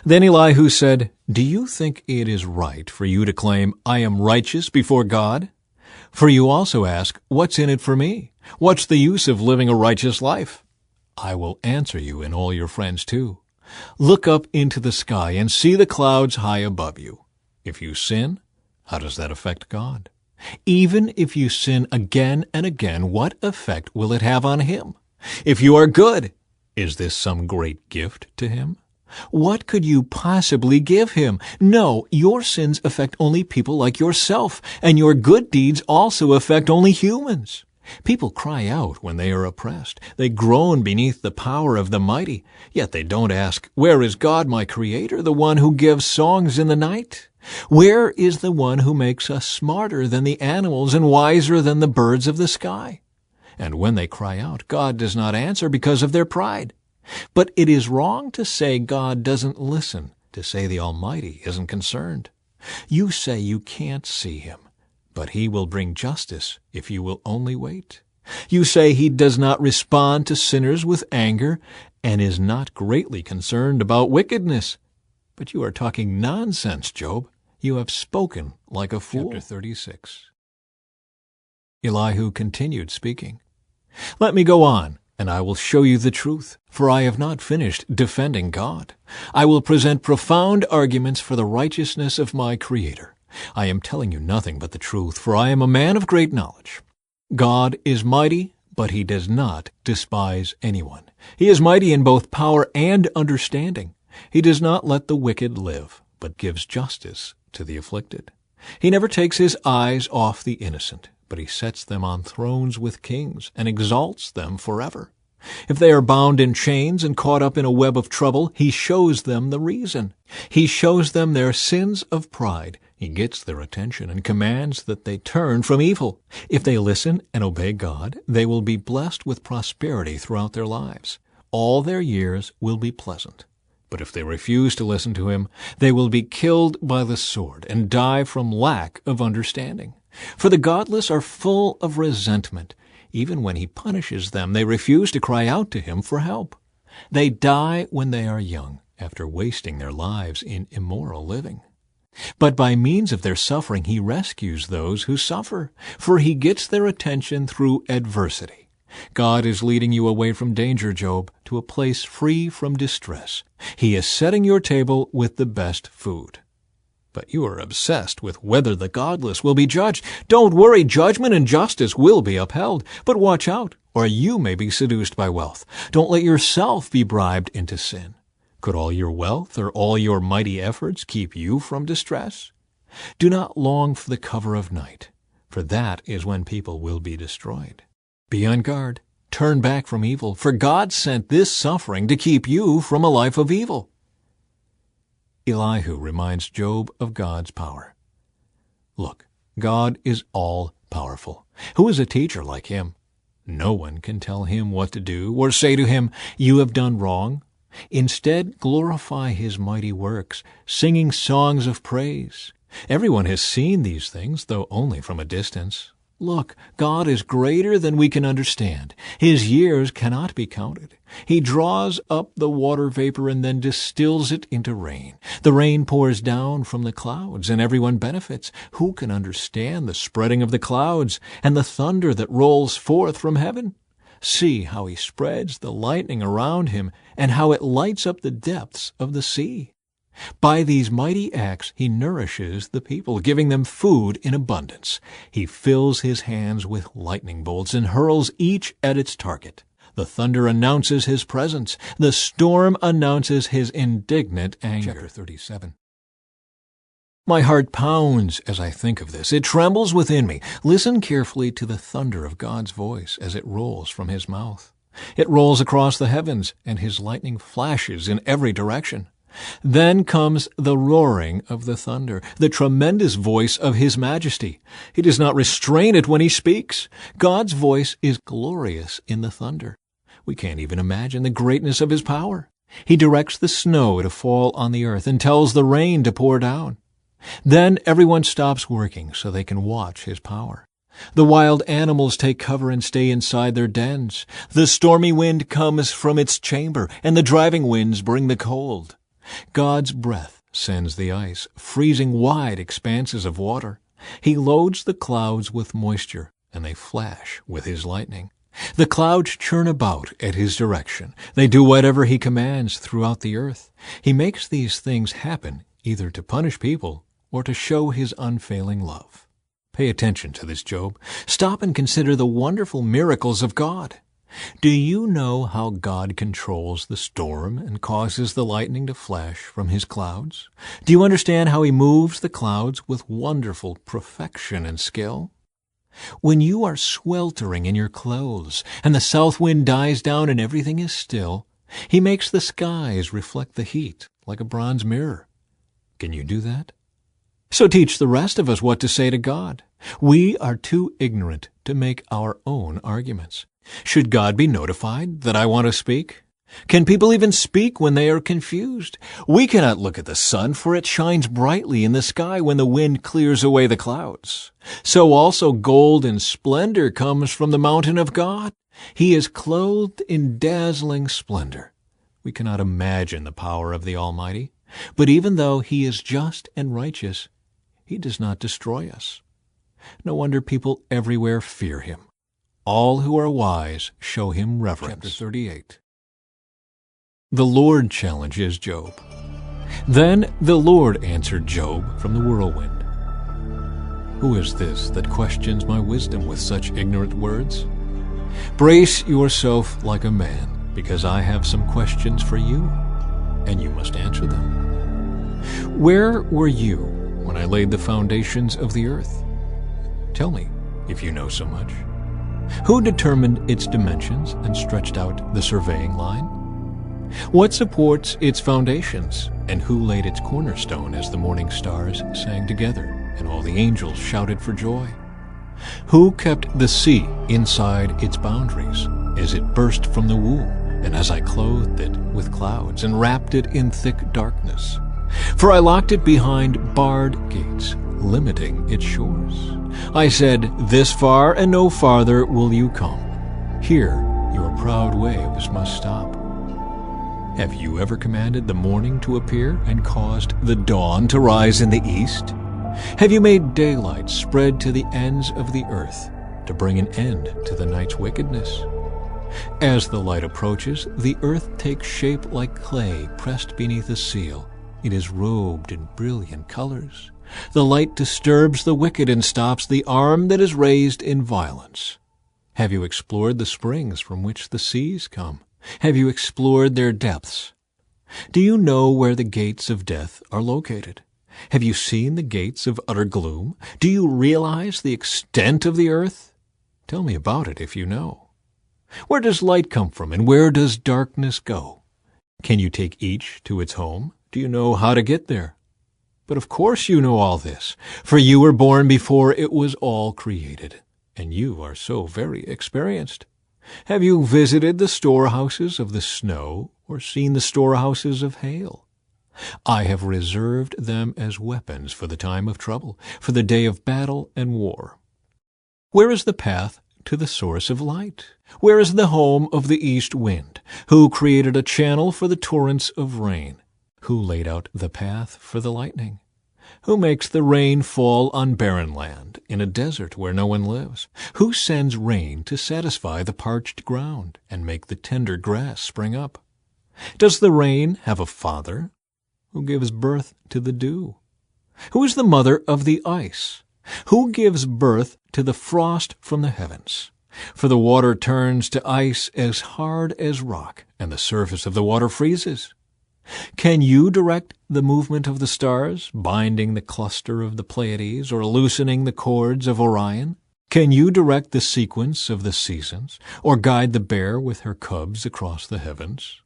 Then Elihu said, Do you think it is right for you to claim, I am righteous before God? For you also ask, What's in it for me? What's the use of living a righteous life? I will answer you and all your friends too. Look up into the sky and see the clouds high above you. If you sin, how does that affect God? Even if you sin again and again, what effect will it have on him? If you are good, is this some great gift to him? What could you possibly give him? No, your sins affect only people like yourself, and your good deeds also affect only humans. People cry out when they are oppressed. They groan beneath the power of the mighty. Yet they don't ask, Where is God, my Creator, the one who gives songs in the night? Where is the one who makes us smarter than the animals and wiser than the birds of the sky? And when they cry out, God does not answer because of their pride. But it is wrong to say God doesn't listen, to say the Almighty isn't concerned. You say you can't see him, but he will bring justice if you will only wait. You say he does not respond to sinners with anger and is not greatly concerned about wickedness. But you are talking nonsense, Job. You have spoken like a fool. Chapter 36. Elihu continued speaking. Let me go on, and I will show you the truth, for I have not finished defending God. I will present profound arguments for the righteousness of my Creator. I am telling you nothing but the truth, for I am a man of great knowledge. God is mighty, but he does not despise anyone. He is mighty in both power and understanding. He does not let the wicked live, but gives justice to the afflicted. He never takes his eyes off the innocent, but he sets them on thrones with kings and exalts them forever. If they are bound in chains and caught up in a web of trouble, he shows them the reason. He shows them their sins of pride. He gets their attention and commands that they turn from evil. If they listen and obey God, they will be blessed with prosperity throughout their lives. All their years will be pleasant. But if they refuse to listen to him, they will be killed by the sword and die from lack of understanding. For the godless are full of resentment. Even when he punishes them, they refuse to cry out to him for help. They die when they are young, after wasting their lives in immoral living. But by means of their suffering he rescues those who suffer, for he gets their attention through adversity. God is leading you away from danger, Job, to a place free from distress. He is setting your table with the best food. But you are obsessed with whether the godless will be judged. Don't worry, judgment and justice will be upheld. But watch out, or you may be seduced by wealth. Don't let yourself be bribed into sin. Could all your wealth or all your mighty efforts keep you from distress? Do not long for the cover of night, for that is when people will be destroyed. Be on guard. Turn back from evil, for God sent this suffering to keep you from a life of evil. Elihu reminds Job of God's power. Look, God is all-powerful. Who is a teacher like him? No one can tell him what to do or say to him, You have done wrong. Instead, glorify his mighty works, singing songs of praise. Everyone has seen these things, though only from a distance. Look, God is greater than we can understand. His years cannot be counted. He draws up the water vapor and then distills it into rain. The rain pours down from the clouds, and everyone benefits. Who can understand the spreading of the clouds and the thunder that rolls forth from heaven? See how he spreads the lightning around him, and how it lights up the depths of the sea. By these mighty acts he nourishes the people, giving them food in abundance. He fills his hands with lightning bolts and hurls each at its target. The thunder announces his presence. The storm announces his indignant anger. Chapter 37. My heart pounds as I think of this. It trembles within me. Listen carefully to the thunder of God's voice as it rolls from his mouth. It rolls across the heavens, and his lightning flashes in every direction. Then comes the roaring of the thunder, the tremendous voice of his majesty. He does not restrain it when he speaks. God's voice is glorious in the thunder. We can't even imagine the greatness of his power. He directs the snow to fall on the earth and tells the rain to pour down. Then everyone stops working so they can watch his power. The wild animals take cover and stay inside their dens. The stormy wind comes from its chamber, and the driving winds bring the cold. God's breath sends the ice, freezing wide expanses of water. He loads the clouds with moisture, and they flash with his lightning. The clouds churn about at his direction. They do whatever he commands throughout the earth. He makes these things happen either to punish people or to show his unfailing love. Pay attention to this, Job. Stop and consider the wonderful miracles of God. Do you know how God controls the storm and causes the lightning to flash from his clouds? Do you understand how he moves the clouds with wonderful perfection and skill? When you are sweltering in your clothes and the south wind dies down and everything is still, he makes the skies reflect the heat like a bronze mirror. Can you do that? So teach the rest of us what to say to God. We are too ignorant to make our own arguments. Should God be notified that I want to speak? Can people even speak when they are confused? We cannot look at the sun, for it shines brightly in the sky when the wind clears away the clouds. So also gold and splendor comes from the mountain of God. He is clothed in dazzling splendor. We cannot imagine the power of the Almighty, but even though he is just and righteous, he does not destroy us. No wonder people everywhere fear him. All who are wise show him reverence. Chapter 38. The Lord challenges Job. Then the Lord answered Job from the whirlwind. Who is this that questions my wisdom with such ignorant words? Brace yourself like a man, because I have some questions for you, and you must answer them. Where were you when I laid the foundations of the earth? Tell me, if you know so much. Who determined its dimensions and stretched out the surveying line? What supports its foundations, and who laid its cornerstone as the morning stars sang together, and all the angels shouted for joy? Who kept the sea inside its boundaries, as it burst from the womb, and as I clothed it with clouds, and wrapped it in thick darkness? For I locked it behind barred gates, limiting its shores. I said, this far and no farther will you come. Here your proud waves must stop. Have you ever commanded the morning to appear and caused the dawn to rise in the east? Have you made daylight spread to the ends of the earth to bring an end to the night's wickedness? As the light approaches, the earth takes shape like clay pressed beneath a seal. It is robed in brilliant colors. The light disturbs the wicked and stops the arm that is raised in violence. Have you explored the springs from which the seas come? Have you explored their depths? Do you know where the gates of death are located? Have you seen the gates of utter gloom? Do you realize the extent of the earth? Tell me about it if you know. Where does light come from, and where does darkness go? Can you take each to its home? Do you know how to get there? But of course you know all this, for you were born before it was all created, and you are so very experienced. Have you visited the storehouses of the snow, or seen the storehouses of hail? I have reserved them as weapons for the time of trouble, for the day of battle and war. Where is the path to the source of light? Where is the home of the east wind? Who created a channel for the torrents of rain? Who laid out the path for the lightning? Who makes the rain fall on barren land, in a desert where no one lives? Who sends rain to satisfy the parched ground and make the tender grass spring up? Does the rain have a father? Who gives birth to the dew? Who is the mother of the ice? Who gives birth to the frost from the heavens? For the water turns to ice as hard as rock, and the surface of the water freezes. Can you direct the movement of the stars, binding the cluster of the Pleiades, or loosening the cords of Orion? Can you direct the sequence of the seasons, or guide the bear with her cubs across the heavens?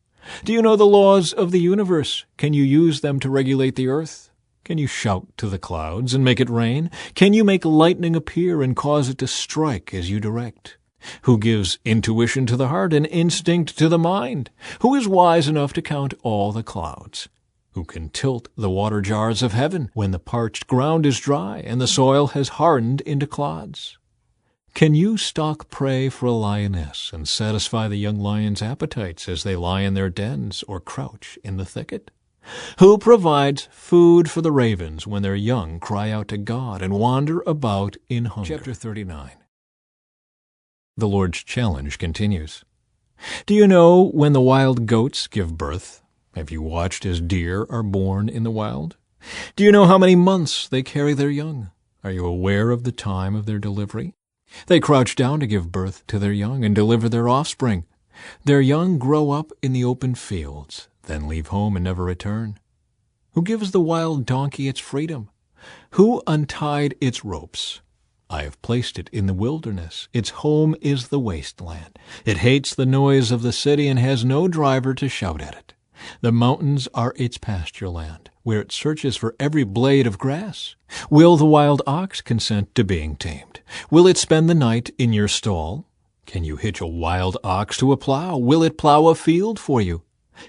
Do you know the laws of the universe? Can you use them to regulate the earth? Can you shout to the clouds and make it rain? Can you make lightning appear and cause it to strike as you direct? Who gives intuition to the heart and instinct to the mind? Who is wise enough to count all the clouds? Who can tilt the water jars of heaven when the parched ground is dry and the soil has hardened into clods? Can you stalk prey for a lioness and satisfy the young lion's appetites as they lie in their dens or crouch in the thicket? Who provides food for the ravens when their young cry out to God and wander about in hunger? Chapter 39. The Lord's challenge continues. Do you know when the wild goats give birth? Have you watched as deer are born in the wild? Do you know how many months they carry their young? Are you aware of the time of their delivery? They crouch down to give birth to their young and deliver their offspring. Their young grow up in the open fields, then leave home and never return. Who gives the wild donkey its freedom? Who untied its ropes? I have placed it in the wilderness. Its home is the wasteland. It hates the noise of the city and has no driver to shout at it. The mountains are its pasture land, where it searches for every blade of grass. Will the wild ox consent to being tamed? Will it spend the night in your stall? Can you hitch a wild ox to a plow? Will it plow a field for you?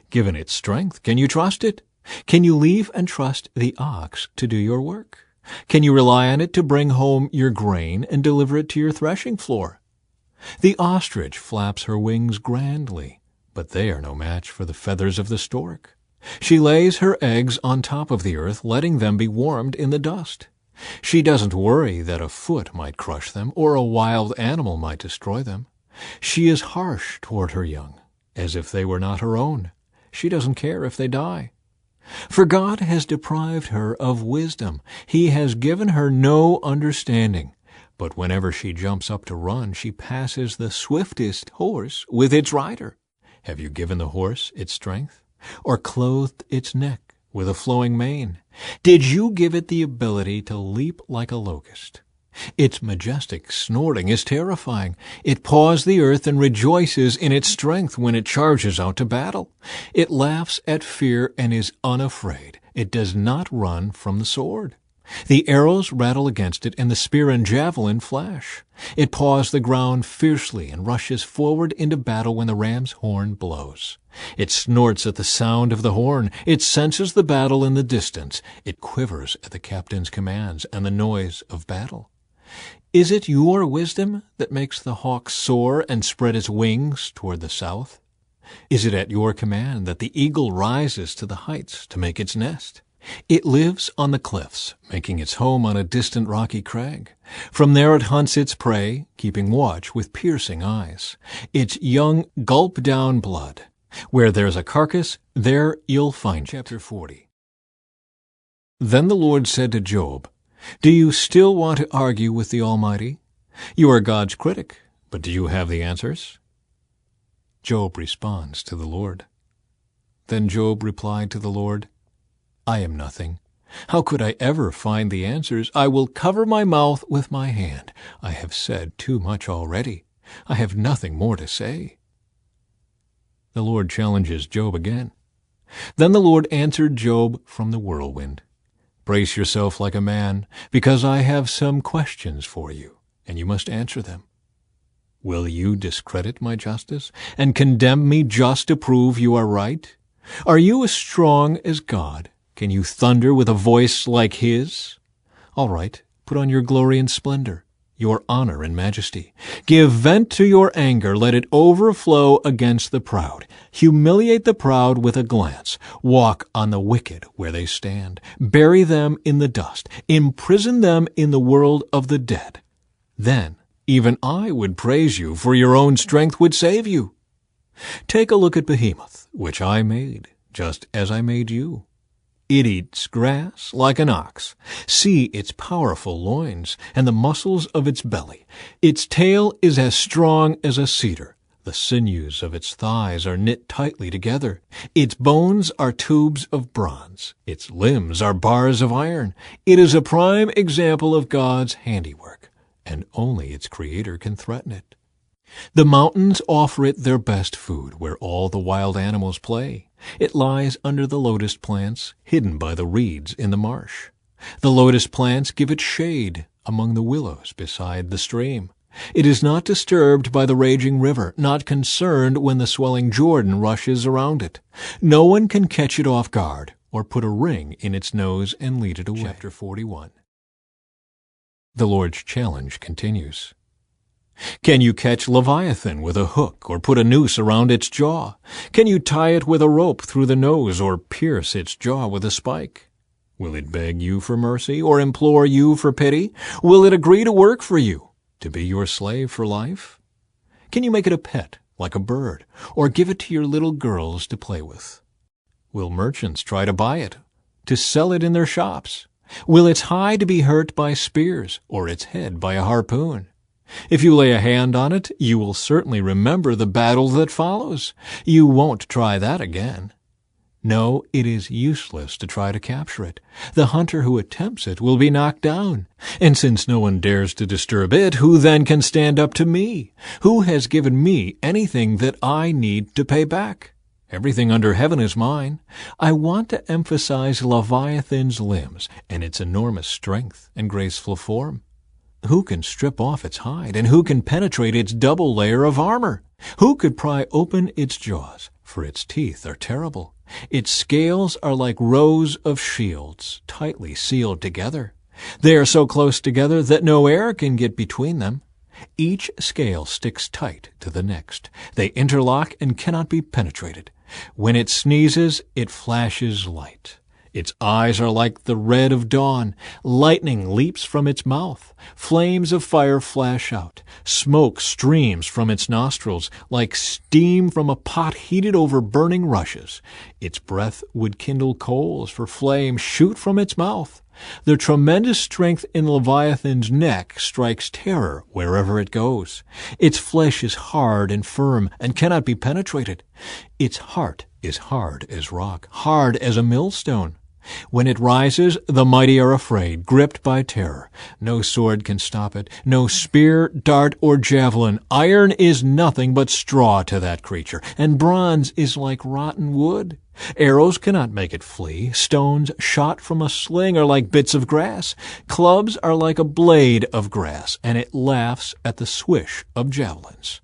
Given its strength, can you trust it? Can you leave and trust the ox to do your work? Can you rely on it to bring home your grain and deliver it to your threshing floor? The ostrich flaps her wings grandly, but they are no match for the feathers of the stork. She lays her eggs on top of the earth, letting them be warmed in the dust. She doesn't worry that a foot might crush them or a wild animal might destroy them. She is harsh toward her young, as if they were not her own. She doesn't care if they die. For God has deprived her of wisdom. He has given her no understanding. But whenever she jumps up to run, she passes the swiftest horse with its rider. Have you given the horse its strength, or clothed its neck with a flowing mane? Did you give it the ability to leap like a locust? Its majestic snorting is terrifying. It paws the earth and rejoices in its strength when it charges out to battle. It laughs at fear and is unafraid. It does not run from the sword. The arrows rattle against it, and the spear and javelin flash. It paws the ground fiercely and rushes forward into battle when the ram's horn blows. It snorts at the sound of the horn. It senses the battle in the distance. It quivers at the captain's commands and the noise of battle. Is it your wisdom that makes the hawk soar and spread its wings toward the south? Is it at your command that the eagle rises to the heights to make its nest? It lives on the cliffs, making its home on a distant rocky crag. From there it hunts its prey, keeping watch with piercing eyes. Its young gulp down blood. Where there's a carcass, there you'll find it. Chapter 40. Then the Lord said to Job, Do you still want to argue with the Almighty? You are God's critic, but do you have the answers? Job responds to the Lord. Then Job replied to the Lord, I am nothing. How could I ever find the answers? I will cover my mouth with my hand. I have said too much already. I have nothing more to say. The Lord challenges Job again. Then the Lord answered Job from the whirlwind. Brace yourself like a man, because I have some questions for you, and you must answer them. Will you discredit my justice and condemn me just to prove you are right? Are you as strong as God? Can you thunder with a voice like his? All right, put on your glory and splendor. your honor and majesty. Give vent to your anger, let it overflow against the proud. Humiliate the proud with a glance. Walk on the wicked where they stand. Bury them in the dust. Imprison them in the world of the dead. Then even I would praise you, for your own strength would save you. Take a look at Behemoth, which I made, just as I made you. It eats grass like an ox. See its powerful loins and the muscles of its belly. Its tail is as strong as a cedar. The sinews of its thighs are knit tightly together. Its bones are tubes of bronze. Its limbs are bars of iron. It is a prime example of God's handiwork, and only its Creator can threaten it. The mountains offer it their best food, where all the wild animals play. It lies under the lotus plants, hidden by the reeds in the marsh. The lotus plants give it shade among the willows beside the stream. It is not disturbed by the raging river, not concerned when the swelling Jordan rushes around it. No one can catch it off guard or put a ring in its nose and lead it away. Chapter 41. The Lord's challenge continues. Can you catch Leviathan with a hook or put a noose around its jaw? Can you tie it with a rope through the nose or pierce its jaw with a spike? Will it beg you for mercy or implore you for pity? Will it agree to work for you, to be your slave for life? Can you make it a pet, like a bird, or give it to your little girls to play with? Will merchants try to buy it, to sell it in their shops? Will its hide be hurt by spears, or its head by a harpoon? If you lay a hand on it, you will certainly remember the battle that follows. You won't try that again. No, it is useless to try to capture it. The hunter who attempts it will be knocked down. And since no one dares to disturb it, who then can stand up to me? Who has given me anything that I need to pay back? Everything under heaven is mine. I want to emphasize Leviathan's limbs and its enormous strength and graceful form. Who can strip off its hide, and who can penetrate its double layer of armor? Who could pry open its jaws? For its teeth are terrible. Its scales are like rows of shields, tightly sealed together. They are so close together that no air can get between them. Each scale sticks tight to the next. They interlock and cannot be penetrated. When it sneezes, it flashes light. Its eyes are like the red of dawn. Lightning leaps from its mouth. Flames of fire flash out. Smoke streams from its nostrils like steam from a pot heated over burning rushes. Its breath would kindle coals, for flames shoot from its mouth. The tremendous strength in Leviathan's neck strikes terror wherever it goes. Its flesh is hard and firm and cannot be penetrated. Its heart is hard as rock, hard as a millstone. When it rises, the mighty are afraid, gripped by terror. No sword can stop it, no spear, dart, or javelin. Iron is nothing but straw to that creature, and bronze is like rotten wood. Arrows cannot make it flee. Stones shot from a sling are like bits of grass. Clubs are like a blade of grass, and it laughs at the swish of javelins.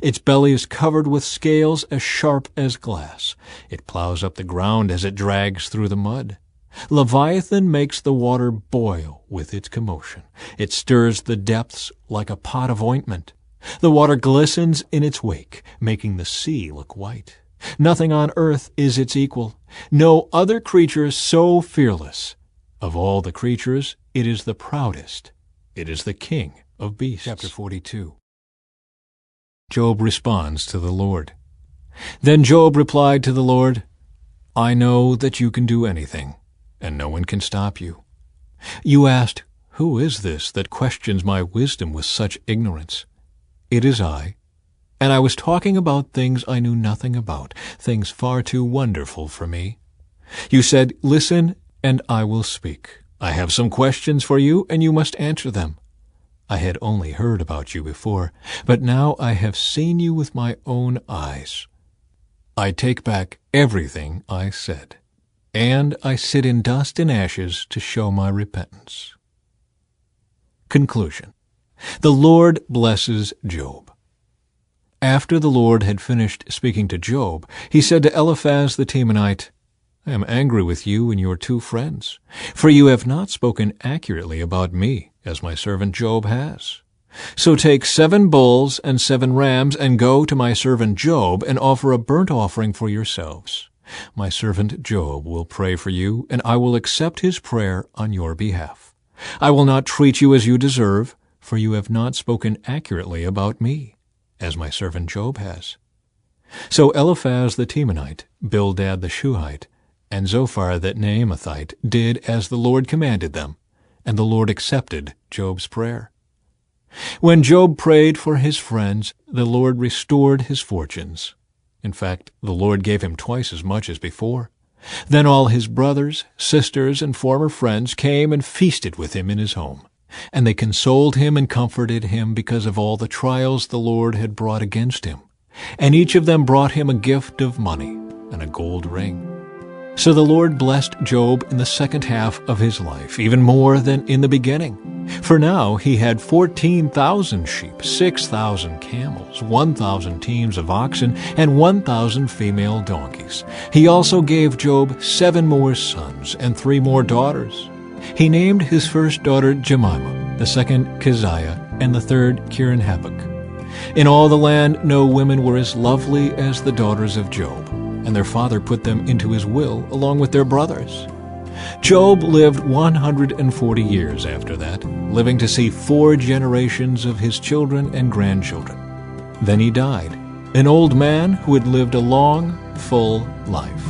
Its belly is covered with scales as sharp as glass. It plows up the ground as it drags through the mud. Leviathan makes the water boil with its commotion. It stirs the depths like a pot of ointment. The water glistens in its wake, making the sea look white. Nothing on earth is its equal. No other creature so fearless. Of all the creatures, it is the proudest. It is the king of beasts. Chapter 42. Job responds to the Lord. Then Job replied to the Lord, I know that you can do anything, and no one can stop you. You asked, Who is this that questions my wisdom with such ignorance? It is I, and I was talking about things I knew nothing about, things far too wonderful for me. You said, Listen, and I will speak. I have some questions for you, and you must answer them. I had only heard about you before, but now I have seen you with my own eyes. I take back everything I said, and I sit in dust and ashes to show my repentance. Conclusion. The Lord blesses Job. After the Lord had finished speaking to Job, he said to Eliphaz the Temanite, I am angry with you and your 2 friends, for you have not spoken accurately about me, as my servant Job has. So take 7 bulls and 7 rams, and go to my servant Job, and offer a burnt offering for yourselves. My servant Job will pray for you, and I will accept his prayer on your behalf. I will not treat you as you deserve, for you have not spoken accurately about me, as my servant Job has." So Eliphaz the Temanite, Bildad the Shuhite, and Zophar the Naamathite did as the Lord commanded them, and the Lord accepted Job's prayer. When Job prayed for his friends, the Lord restored his fortunes. In fact, the Lord gave him twice as much as before. Then all his brothers, sisters, and former friends came and feasted with him in his home. And they consoled him and comforted him because of all the trials the Lord had brought against him. And each of them brought him a gift of money and a gold ring. So the Lord blessed Job in the second half of his life, even more than in the beginning. For now he had 14,000 sheep, 6,000 camels, 1,000 teams of oxen, and 1,000 female donkeys. He also gave Job 7 more sons and 3 more daughters. He named his first daughter Jemimah, the second Keziah, and the third Kirin-Hapuk. In all the land no women were as lovely as the daughters of Job, and their father put them into his will along with their brothers. Job lived 140 years after that, living to see 4 generations of his children and grandchildren. Then he died, an old man who had lived a long, full life.